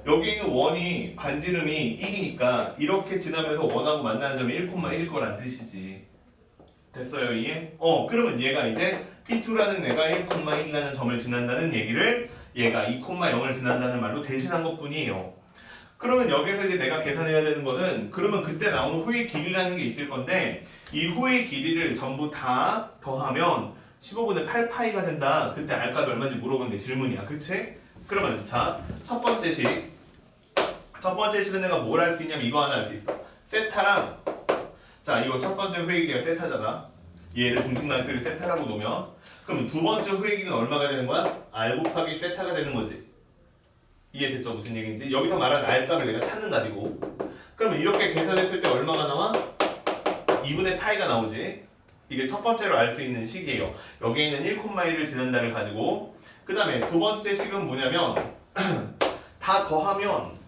[SPEAKER 1] 여기 있는 원이 반지름이 1이니까 이렇게 지나면서 원하고 만나는 점이 1,1일 거란 뜻이지. 됐어요 이해? 그러면 얘가 이제 P2라는 애가 1,1이라는 점을 지난다는 얘기를 얘가 2,0을 지난다는 말로 대신한 것 뿐이에요. 그러면 여기서 이제 내가 계산해야 되는 거는 그러면 그때 나오는 호의 길이라는 게 있을 건데 이 호의 길이를 전부 다 더하면 15분의 8파이가 된다. 그때 R값이 얼마인지 물어보는 게 질문이야. 그치? 그러면 자, 첫 번째 식은 내가 뭘 할 수 있냐면 이거 하나 할 수 있어. 세타랑 자 이거 첫 번째 호의 길이가 세타잖아. 얘를 중심각의 크기를 세타라고 놓으면 그럼 두 번째 호의 길이는 얼마가 되는 거야? R 곱하기 세타가 되는 거지. 이해됐죠? 무슨 얘기인지? 여기서 말하는 R값을 내가 찾는 값이고 그러면 이렇게 계산했을 때 얼마가 나와? 2분의 파이가 나오지. 이게 첫 번째로 알 수 있는 식이에요. 여기에 있는 1,1을 지난다를 가지고 그 다음에 두 번째 식은 뭐냐면 다 더하면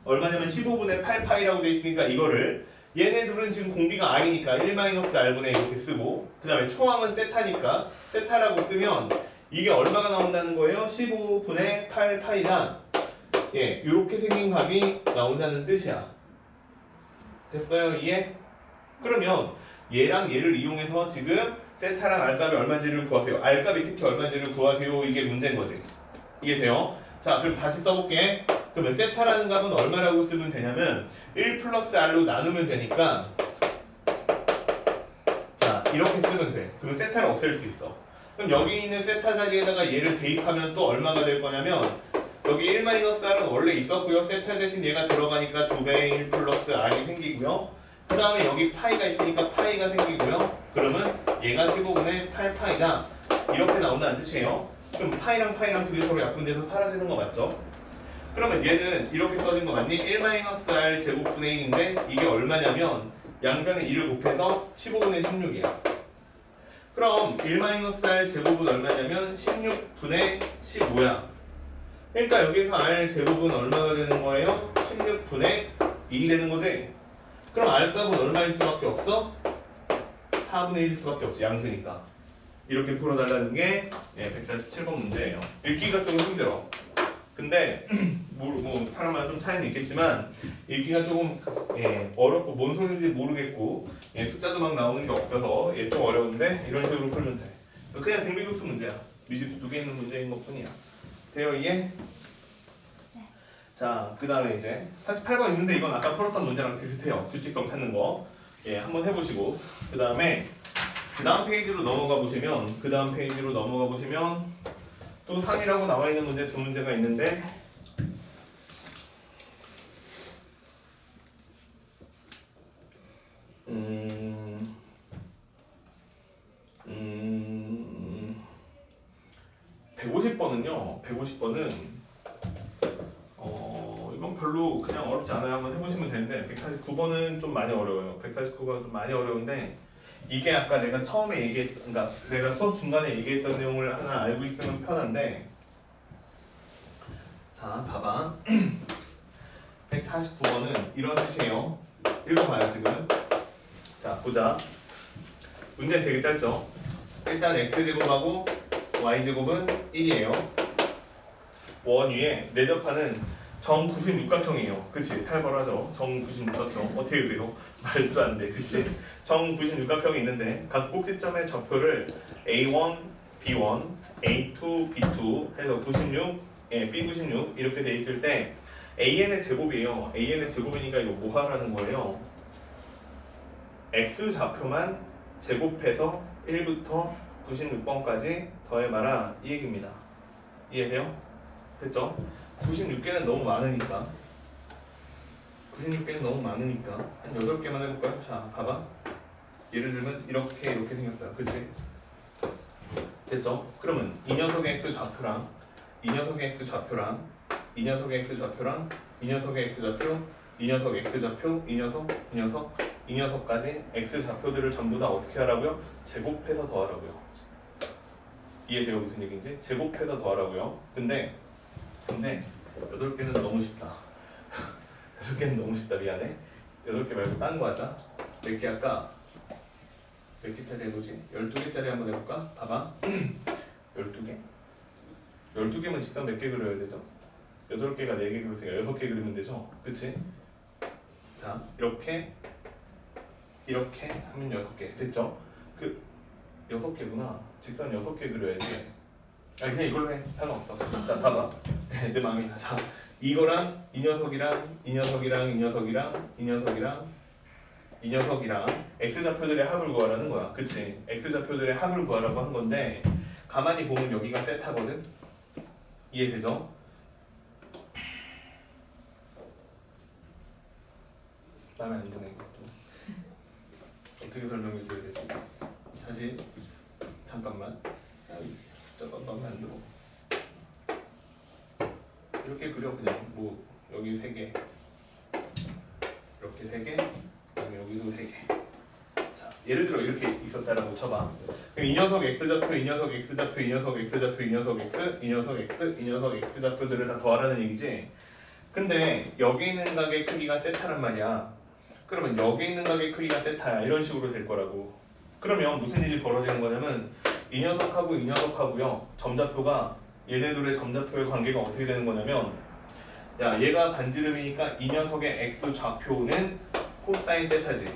[SPEAKER 1] 얼마냐면 15분의 8파이라고 돼 있으니까 이거를 얘네들은 지금 공비가 i니까 1-r분의 이렇게 쓰고 그 다음에 초항은 세타니까 세타라고 쓰면 이게 얼마가 나온다는 거예요? 15분의 8파이다. 예, 이렇게 생긴 값이 나온다는 뜻이야. 됐어요? 이해? 그러면 얘랑 얘를 이용해서 지금 세타랑 R값이 얼마인지를 구하세요. R값이 특히 얼마인지를 구하세요. 이게 문제인 거지. 이해돼요? 자, 그럼 다시 써볼게. 그러면 세타라는 값은 얼마라고 쓰면 되냐면 1 플러스 R로 나누면 되니까 자, 이렇게 쓰면 돼. 그러면 세타를 없앨 수 있어. 그럼 여기 있는 세타 자리에다가 얘를 대입하면 또 얼마가 될 거냐면 여기 1-R은 원래 있었고요. 세타 대신 얘가 들어가니까 2배의 1 플러스 R이 생기고요. 그 다음에 여기 파이가 있으니까 파이가 생기고요. 그러면 얘가 15분의 8파이다. 이렇게 나온다는 뜻이에요. 그럼 파이랑 그게 서로 약분돼서 사라지는 거 맞죠? 그러면 얘는 이렇게 써진 거 맞니? 1-R 제곱분의 1인데 이게 얼마냐면 양변에 2를 곱해서 15분의 16이야. 그럼 1-R 제곱은 얼마냐면 16분의 15야. 그러니까 여기서 R 제곱은 얼마가 되는 거예요? 16분의 2이 되는 거지? 그럼 R값은 얼마일 수밖에 없어? 4분의 1일 수밖에 없지. 양수니까. 이렇게 풀어달라는 게 147번 문제예요. 읽기가 조금 힘들어. 근데 뭐 사람마다 좀 차이는 있겠지만 읽기가 조금 어렵고 뭔 소리인지 모르겠고 숫자도 막 나오는 게 없어서 좀 어려운데 이런 식으로 풀면 돼. 그냥 등비급수 문제야. 미지수 2개 있는 문제인 것 뿐이야. 돼요 이해? 자, 그 다음에 이제 48번 있는데 이건 아까 풀었던 문제랑 비슷해요. 규칙성 찾는 거. 한번 해보시고 그 다음 페이지로 넘어가 보시면 또 3이라고 나와 있는 문제 두 문제가 있는데 음 150번은 이건 별로 그냥 어렵지 않아요. 한번 해보시면 되는데 149번은 좀 많이 어려워요. 149번은 좀 많이 어려운데 이게 아까 내가 처음에 그러니까 내가 수업 중간에 얘기했던 내용을 하나 알고 있으면 편한데 자, 봐봐. 149번은 이런 뜻이에요. 읽어봐요, 지금. 자, 보자. 문제는 되게 짧죠? 일단 x제곱하고 y제곱은 1이에요. 원 위에 내접하는 정96각형이에요. 그치? 살벌하죠? 정96각형. 어떻게 그래요? 말도 안 돼. 그치? 정96각형이 있는데 각 꼭지점의 좌표를 A1, B1, A2, B2 해서 96, B96 이렇게 돼 있을 때 AN의 제곱이에요. AN의 제곱이니까 이거 뭐 하라는 거예요? X 좌표만 제곱해서 1부터 96번까지 더해봐라 이 얘기입니다. 이해돼요? 됐죠? 96개는 너무 많으니까 한 8개만 해볼까요? 자, 봐봐. 예를 들면 이렇게 생겼어요. 그치? 됐죠? 그러면 이 녀석의 X 좌표랑 이 녀석의 X 좌표랑 이 녀석의 X 좌표랑 이 녀석의 X 좌표 이 녀석 X 좌표 이 녀석까지 X 좌표들을 전부 다 어떻게 하라고요? 제곱해서 더하라고요. 이해돼요? 무슨 얘기인지? 제곱해서 더하라고요. 근데 8개는 너무 쉽다. 8개는 너무 쉽다. 미안해. 8개 말고 딴 거 하자. 몇 개 할까? 몇 개짜리 해보지? 12개짜리 한번 해볼까? 봐봐. 12개? 12개면 직선 몇 개 그려야 되죠? 8개가 4개 그렸으니까 6개 그리면 되죠? 그치? 자, 이렇게 하면 6개. 됐죠? 6개구나. 직선 6개 그려야지. 아니 그냥 이걸로 해. 상관없어. 자, 봐봐. 내 마음이다. 자, 이거랑 이 녀석이랑 X 좌표들의 합을 구하라는 거야. 그치? X 좌표들의 합을 구하라고 한 건데 가만히 보면 여기가 세타거든? 이해되죠? 마음에 안 드네 이것도. 어떻게 설명해 줘야 되지? 다시 잠깐만. 마음에 안 들어. 이렇게 그려 그냥. 뭐 여기 3개 이렇게 3개 그다음에 여기도 3개. 자, 예를 들어 이렇게 있었다라고 쳐봐. 그럼 이 녀석 x좌표, 이 녀석 x좌표, 이 녀석 x좌표, 이 녀석 x, 이 녀석 x, 이 녀석 x좌표들을 다 더하라는 얘기지. 근데 여기 있는 각의 크기가 세타란 말이야. 그러면 여기 있는 각의 크기가 세타야. 이런 식으로 될 거라고. 그러면 무슨 일이 벌어지는 거냐면 이 녀석하고 이 녀석하고요. 점좌표가 얘네들의 점좌표의 관계가 어떻게 되는 거냐면 야 얘가 반지름이니까 이 녀석의 x 좌표는 코사인 세타지.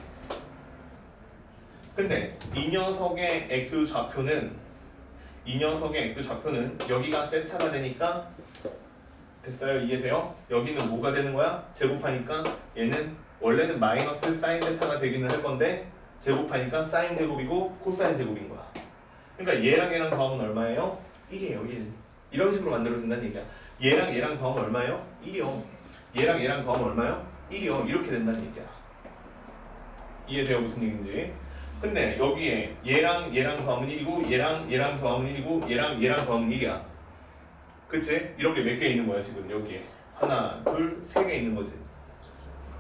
[SPEAKER 1] 근데 이 녀석의 x 좌표는 여기가 세타가 되니까 됐어요? 이해돼요? 여기는 뭐가 되는 거야? 제곱하니까 얘는 원래는 마이너스 사인 세타가 되기는 할 건데 제곱하니까 사인 제곱이고 코사인 제곱인 거야. 그러니까 얘랑 더하면 얼마예요? 1이에요. 1. 이런 식으로 만들어진다는 얘기야. 얘랑 더하면 얼마예요? 1이요. 얘랑 더하면 얼마예요? 1이요. 이렇게 된다는 얘기야. 이해돼요? 무슨 얘기인지. 근데 여기에 얘랑 더하면 1이고 얘랑 더하면 1이고 얘랑 더하면 1이야. 그치? 이렇게 몇 개 있는 거야 지금 여기에. 하나, 둘, 세 개 있는 거지.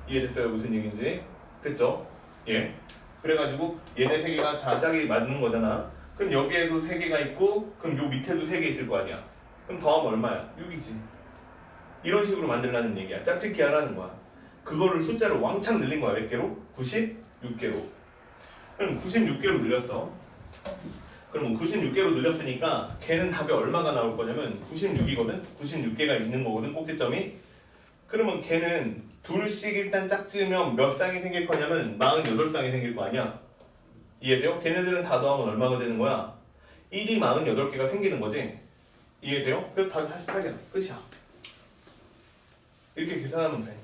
[SPEAKER 1] 이해됐어요? 무슨 얘기인지. 됐죠? 예. 그래가지고 얘네 세 개가 다 짝이 맞는 거잖아. 그럼 여기에도 세 개가 있고 그럼 요 밑에도 세 개 있을 거 아니야. 그럼 더하면 얼마야? 6이지. 이런 식으로 만들라는 얘기야. 짝짓기 하라는 거야. 그거를 숫자를 왕창 늘린 거야. 몇 개로? 96개로. 그럼 96개로 늘렸어. 그럼 96개로 늘렸으니까 걔는 답이 얼마가 나올 거냐면 96이거든? 96개가 있는 거거든, 꼭지점이. 그러면 걔는 둘씩 일단 짝지으면 몇 쌍이 생길 거냐면 48쌍이 생길 거 아니야. 이해돼요? 걔네들은 다 더하면 얼마가 되는 거야? 1이 48개가 생기는 거지. 이해돼요? 그래서 답이 48개야. 끝이야. 이렇게 계산하면 돼.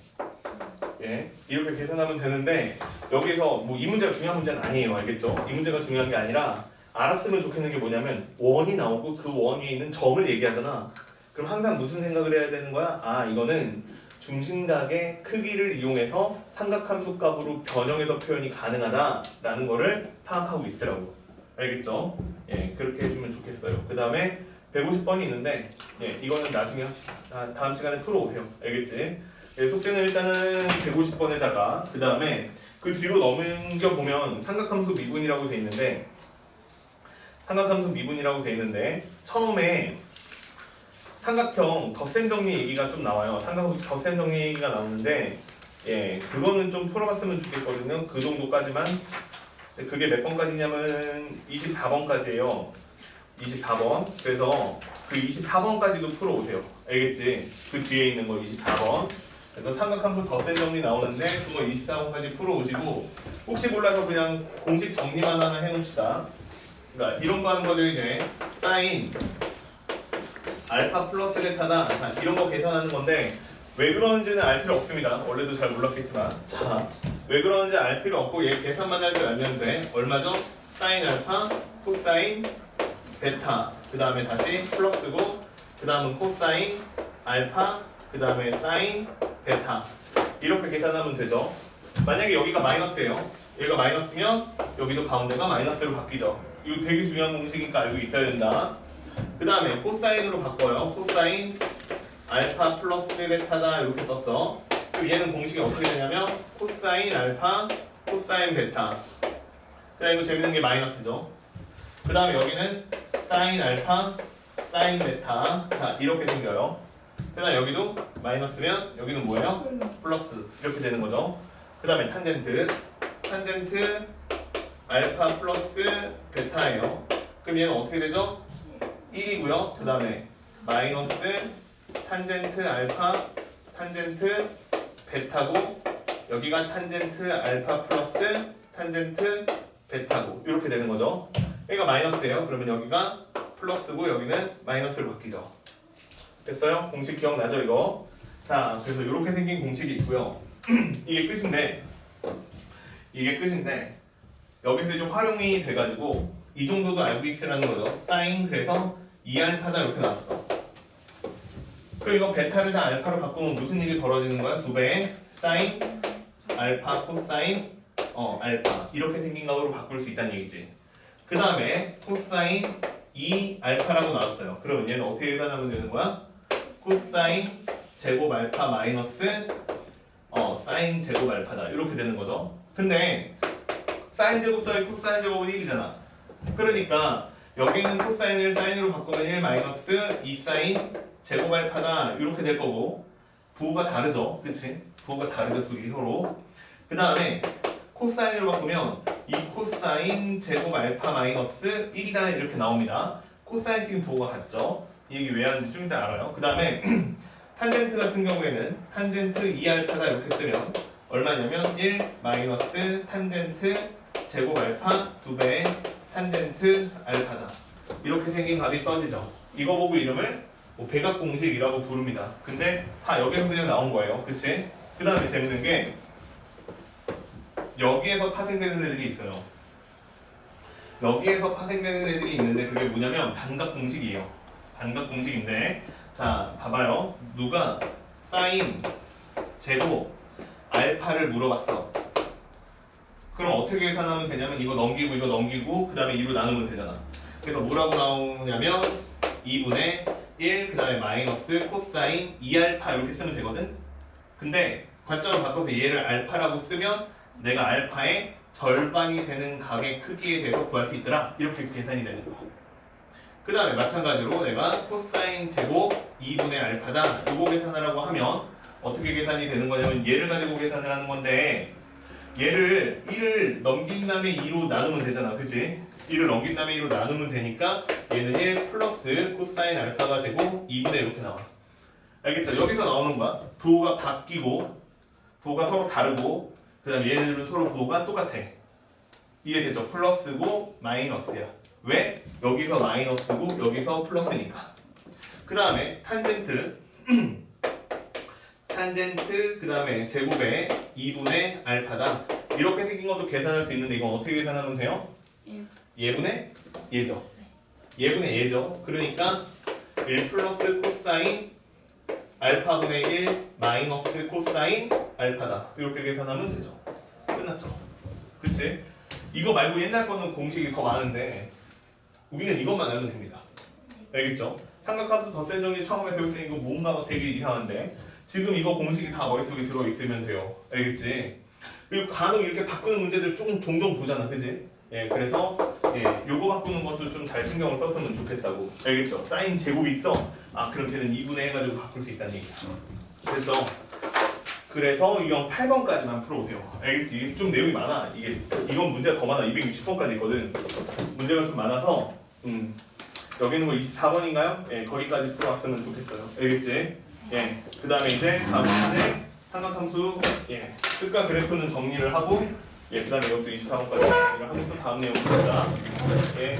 [SPEAKER 1] 예, 이렇게 계산하면 되는데 여기서 뭐 이 문제가 중요한 문제는 아니에요. 알겠죠? 이 문제가 중요한 게 아니라 알았으면 좋겠는 게 뭐냐면 원이 나오고 그 원 위에 있는 점을 얘기하잖아. 그럼 항상 무슨 생각을 해야 되는 거야? 아, 이거는 중심각의 크기를 이용해서 삼각함수 값으로 변형해서 표현이 가능하다라는 거를 파악하고 있으라고. 알겠죠? 예, 그렇게 해주면 좋겠어요. 그 다음에 150번이 있는데 예, 이거는 나중에 합시다. 다음 시간에 풀어오세요. 알겠지? 예, 숙제는 일단은 150번에다가 그 다음에 그 뒤로 넘겨보면 삼각함수 미분이라고 돼 있는데 처음에 삼각형 덧셈 정리 얘기가 좀 나와요. 삼각형 덧셈 정리 얘기가 나오는데 예, 그거는 좀 풀어봤으면 좋겠거든요. 그 정도까지만. 그게 몇 번까지냐면 24번까지예요. 24번. 그래서 그 24번까지도 풀어오세요. 알겠지? 그 뒤에 있는 거 24번. 그래서 삼각함수 덧셈 정리 나오는데 그거 24번까지 풀어오시고 혹시 몰라서 그냥 공식 정리만 하나 해놓읍시다. 그러니까 이런 거 하는 거죠. 이제 사인 알파 플러스 베타다. 자, 이런 거 계산하는 건데 왜 그러는지는 알 필요 없습니다. 원래도 잘 몰랐겠지만. 자, 왜 그러는지 알 필요 없고 얘 계산만 할 줄 알면 돼. 얼마죠? 사인 알파, 코사인 베타. 그 다음에 다시 플러스고 그 다음은 코사인 알파, 그 다음에 사인 베타. 이렇게 계산하면 되죠. 만약에 여기가 마이너스예요. 얘가 마이너스면 여기도 가운데가 마이너스로 바뀌죠. 이거 되게 중요한 공식이니까 알고 있어야 된다. 그 다음에 코사인으로 바꿔요. 코사인 알파 플러스 베타다 이렇게 썼어. 그럼 얘는 공식이 어떻게 되냐면 코사인 알파 코사인 베타. 그 다음에 이거 재밌는 게 마이너스죠. 그 다음에 여기는 사인 알파 사인 베타. 자, 이렇게 생겨요. 그 다음에 여기도 마이너스면 여기는 뭐예요? 플러스. 이렇게 되는 거죠. 그 다음에 탄젠트 알파 플러스 베타예요. 그럼 얘는 어떻게 되죠? 1이고요. 그 다음에 마이너스 탄젠트 알파 탄젠트 베타고 여기가 탄젠트 알파 플러스 탄젠트 베타고 이렇게 되는 거죠. 여기가 마이너스예요. 그러면 여기가 플러스고 여기는 마이너스로 바뀌죠. 됐어요? 공식 기억나죠 이거? 자, 그래서 이렇게 생긴 공식이 있고요. 이게 끝인데 여기서 좀 활용이 돼가지고 이 정도도 알고 있으라는 거죠. 사인 그래서 2알파다 이렇게 나왔어. 그리고 이거 베타를 다 알파로 바꾸면 무슨 일이 벌어지는 거야? 2배의 사인 알파 코사인 알파 이렇게 생긴 값으로 바꿀 수 있다는 얘기지. 그 다음에 코사인 2알파라고 나왔어요. 그러면 얘는 어떻게 계산하면 되는 거야? 코사인 제곱 알파 마이너스 사인 제곱 알파다 이렇게 되는 거죠. 근데 사인 제곱 더하기 코사인 제곱은 1이잖아. 그러니까 여기는 코사인을 사인으로 바꾸면 1 마이너스 2 사인 제곱 알파다 이렇게 될 거고 부호가 다르죠. 그치? 부호가 다르죠. 둘이 서로. 그 다음에 코사인으로 바꾸면 2 코사인 제곱 알파 마이너스 1이다 이렇게 나옵니다. 코사인 끼리 부호가 같죠. 이 얘기 왜 하는지 좀 이따 알아요. 그 다음에 탄젠트 같은 경우에는 탄젠트 2알파다 이렇게 쓰면 얼마냐면 1 마이너스 탄젠트 제곱 알파 2배의 탄젠트 알파다. 이렇게 생긴 값이 써지죠. 이거 보고 이름을 뭐 배각 공식이라고 부릅니다. 근데 다 여기서 그냥 나온 거예요. 그치? 그 다음에 재밌는 게 여기에서 파생되는 애들이 있어요. 여기에서 파생되는 애들이 있는데 그게 뭐냐면 반각 공식이에요. 반각 공식인데 자 봐봐요. 누가 사인 제곱 알파를 물어봤어. 그럼 어떻게 계산하면 되냐면 이거 넘기고 이거 넘기고 그 다음에 2로 나누면 되잖아. 그래서 뭐라고 나오냐면 2분의 1 그 다음에 마이너스 코사인 2알파 이렇게 쓰면 되거든. 근데 관점을 바꿔서 얘를 알파라고 쓰면 내가 알파의 절반이 되는 각의 크기에 대해서 구할 수 있더라. 이렇게 계산이 되는 거야. 그 다음에 마찬가지로 내가 코사인 제곱 2분의 알파다 이거 계산하라고 하면 어떻게 계산이 되는 거냐면 얘를 가지고 계산을 하는 건데 얘를 1을 넘긴 다음에 2로 나누면 되잖아. 그치? 1을 넘긴 다음에 2로 나누면 되니까 얘는 1 플러스 코사인 알파가 되고 2분의 이렇게 나와. 알겠죠? 여기서 나오는 거야. 부호가 바뀌고 부호가 서로 다르고 그 다음에 얘네들은 서로 부호가 똑같아. 이해되죠? 플러스고 마이너스야. 왜? 여기서 마이너스고 여기서 플러스니까. 그 다음에 탄젠트 탄젠트 그 다음에 제곱에 2분의 알파다. 이렇게 생긴 것도 계산할 수 있는데 이건 어떻게 계산하면 돼요?
[SPEAKER 2] 1.
[SPEAKER 1] 예분의 예죠. 예분의 예죠. 그러니까 1 플러스 코사인 알파분의 1 마이너스 코사인 알파다. 이렇게 계산하면 되죠. 끝났죠. 그치? 이거 말고 옛날 거는 공식이 더 많은데 우리는 이것만 알면 됩니다. 알겠죠? 삼각함수 덧셈 정리 처음에 배울 때 이거 뭔가 되게 이상한데 지금 이거 공식이 다 머릿속에 들어있으면 돼요. 알겠지? 그리고 간혹 이렇게 바꾸는 문제들 조금 종종 보잖아. 그치? 예, 그래서 예, 요거 바꾸는 것도 좀 잘 신경을 썼으면 좋겠다고. 알겠죠? 사인 제곱이 있어. 아, 그럼 걔는 2분의 해가지고 바꿀 수 있다는 얘기야. 됐죠? 그래서 유형 8번까지만 풀어보세요. 알겠지? 이게 좀 내용이 많아. 이건 문제가 더 많아. 260번까지 있거든. 문제가 좀 많아서 여기 있는 거 24번인가요? 예, 거기까지 풀어왔으면 좋겠어요. 알겠지? 예, 그 다음에 이제 다음 시간에 삼각함수 예, 끝과 그래프는 정리를 하고 예, 그 다음에 이것도 24번까지 정리를 하고 또 다음 내용 봅시다. 예,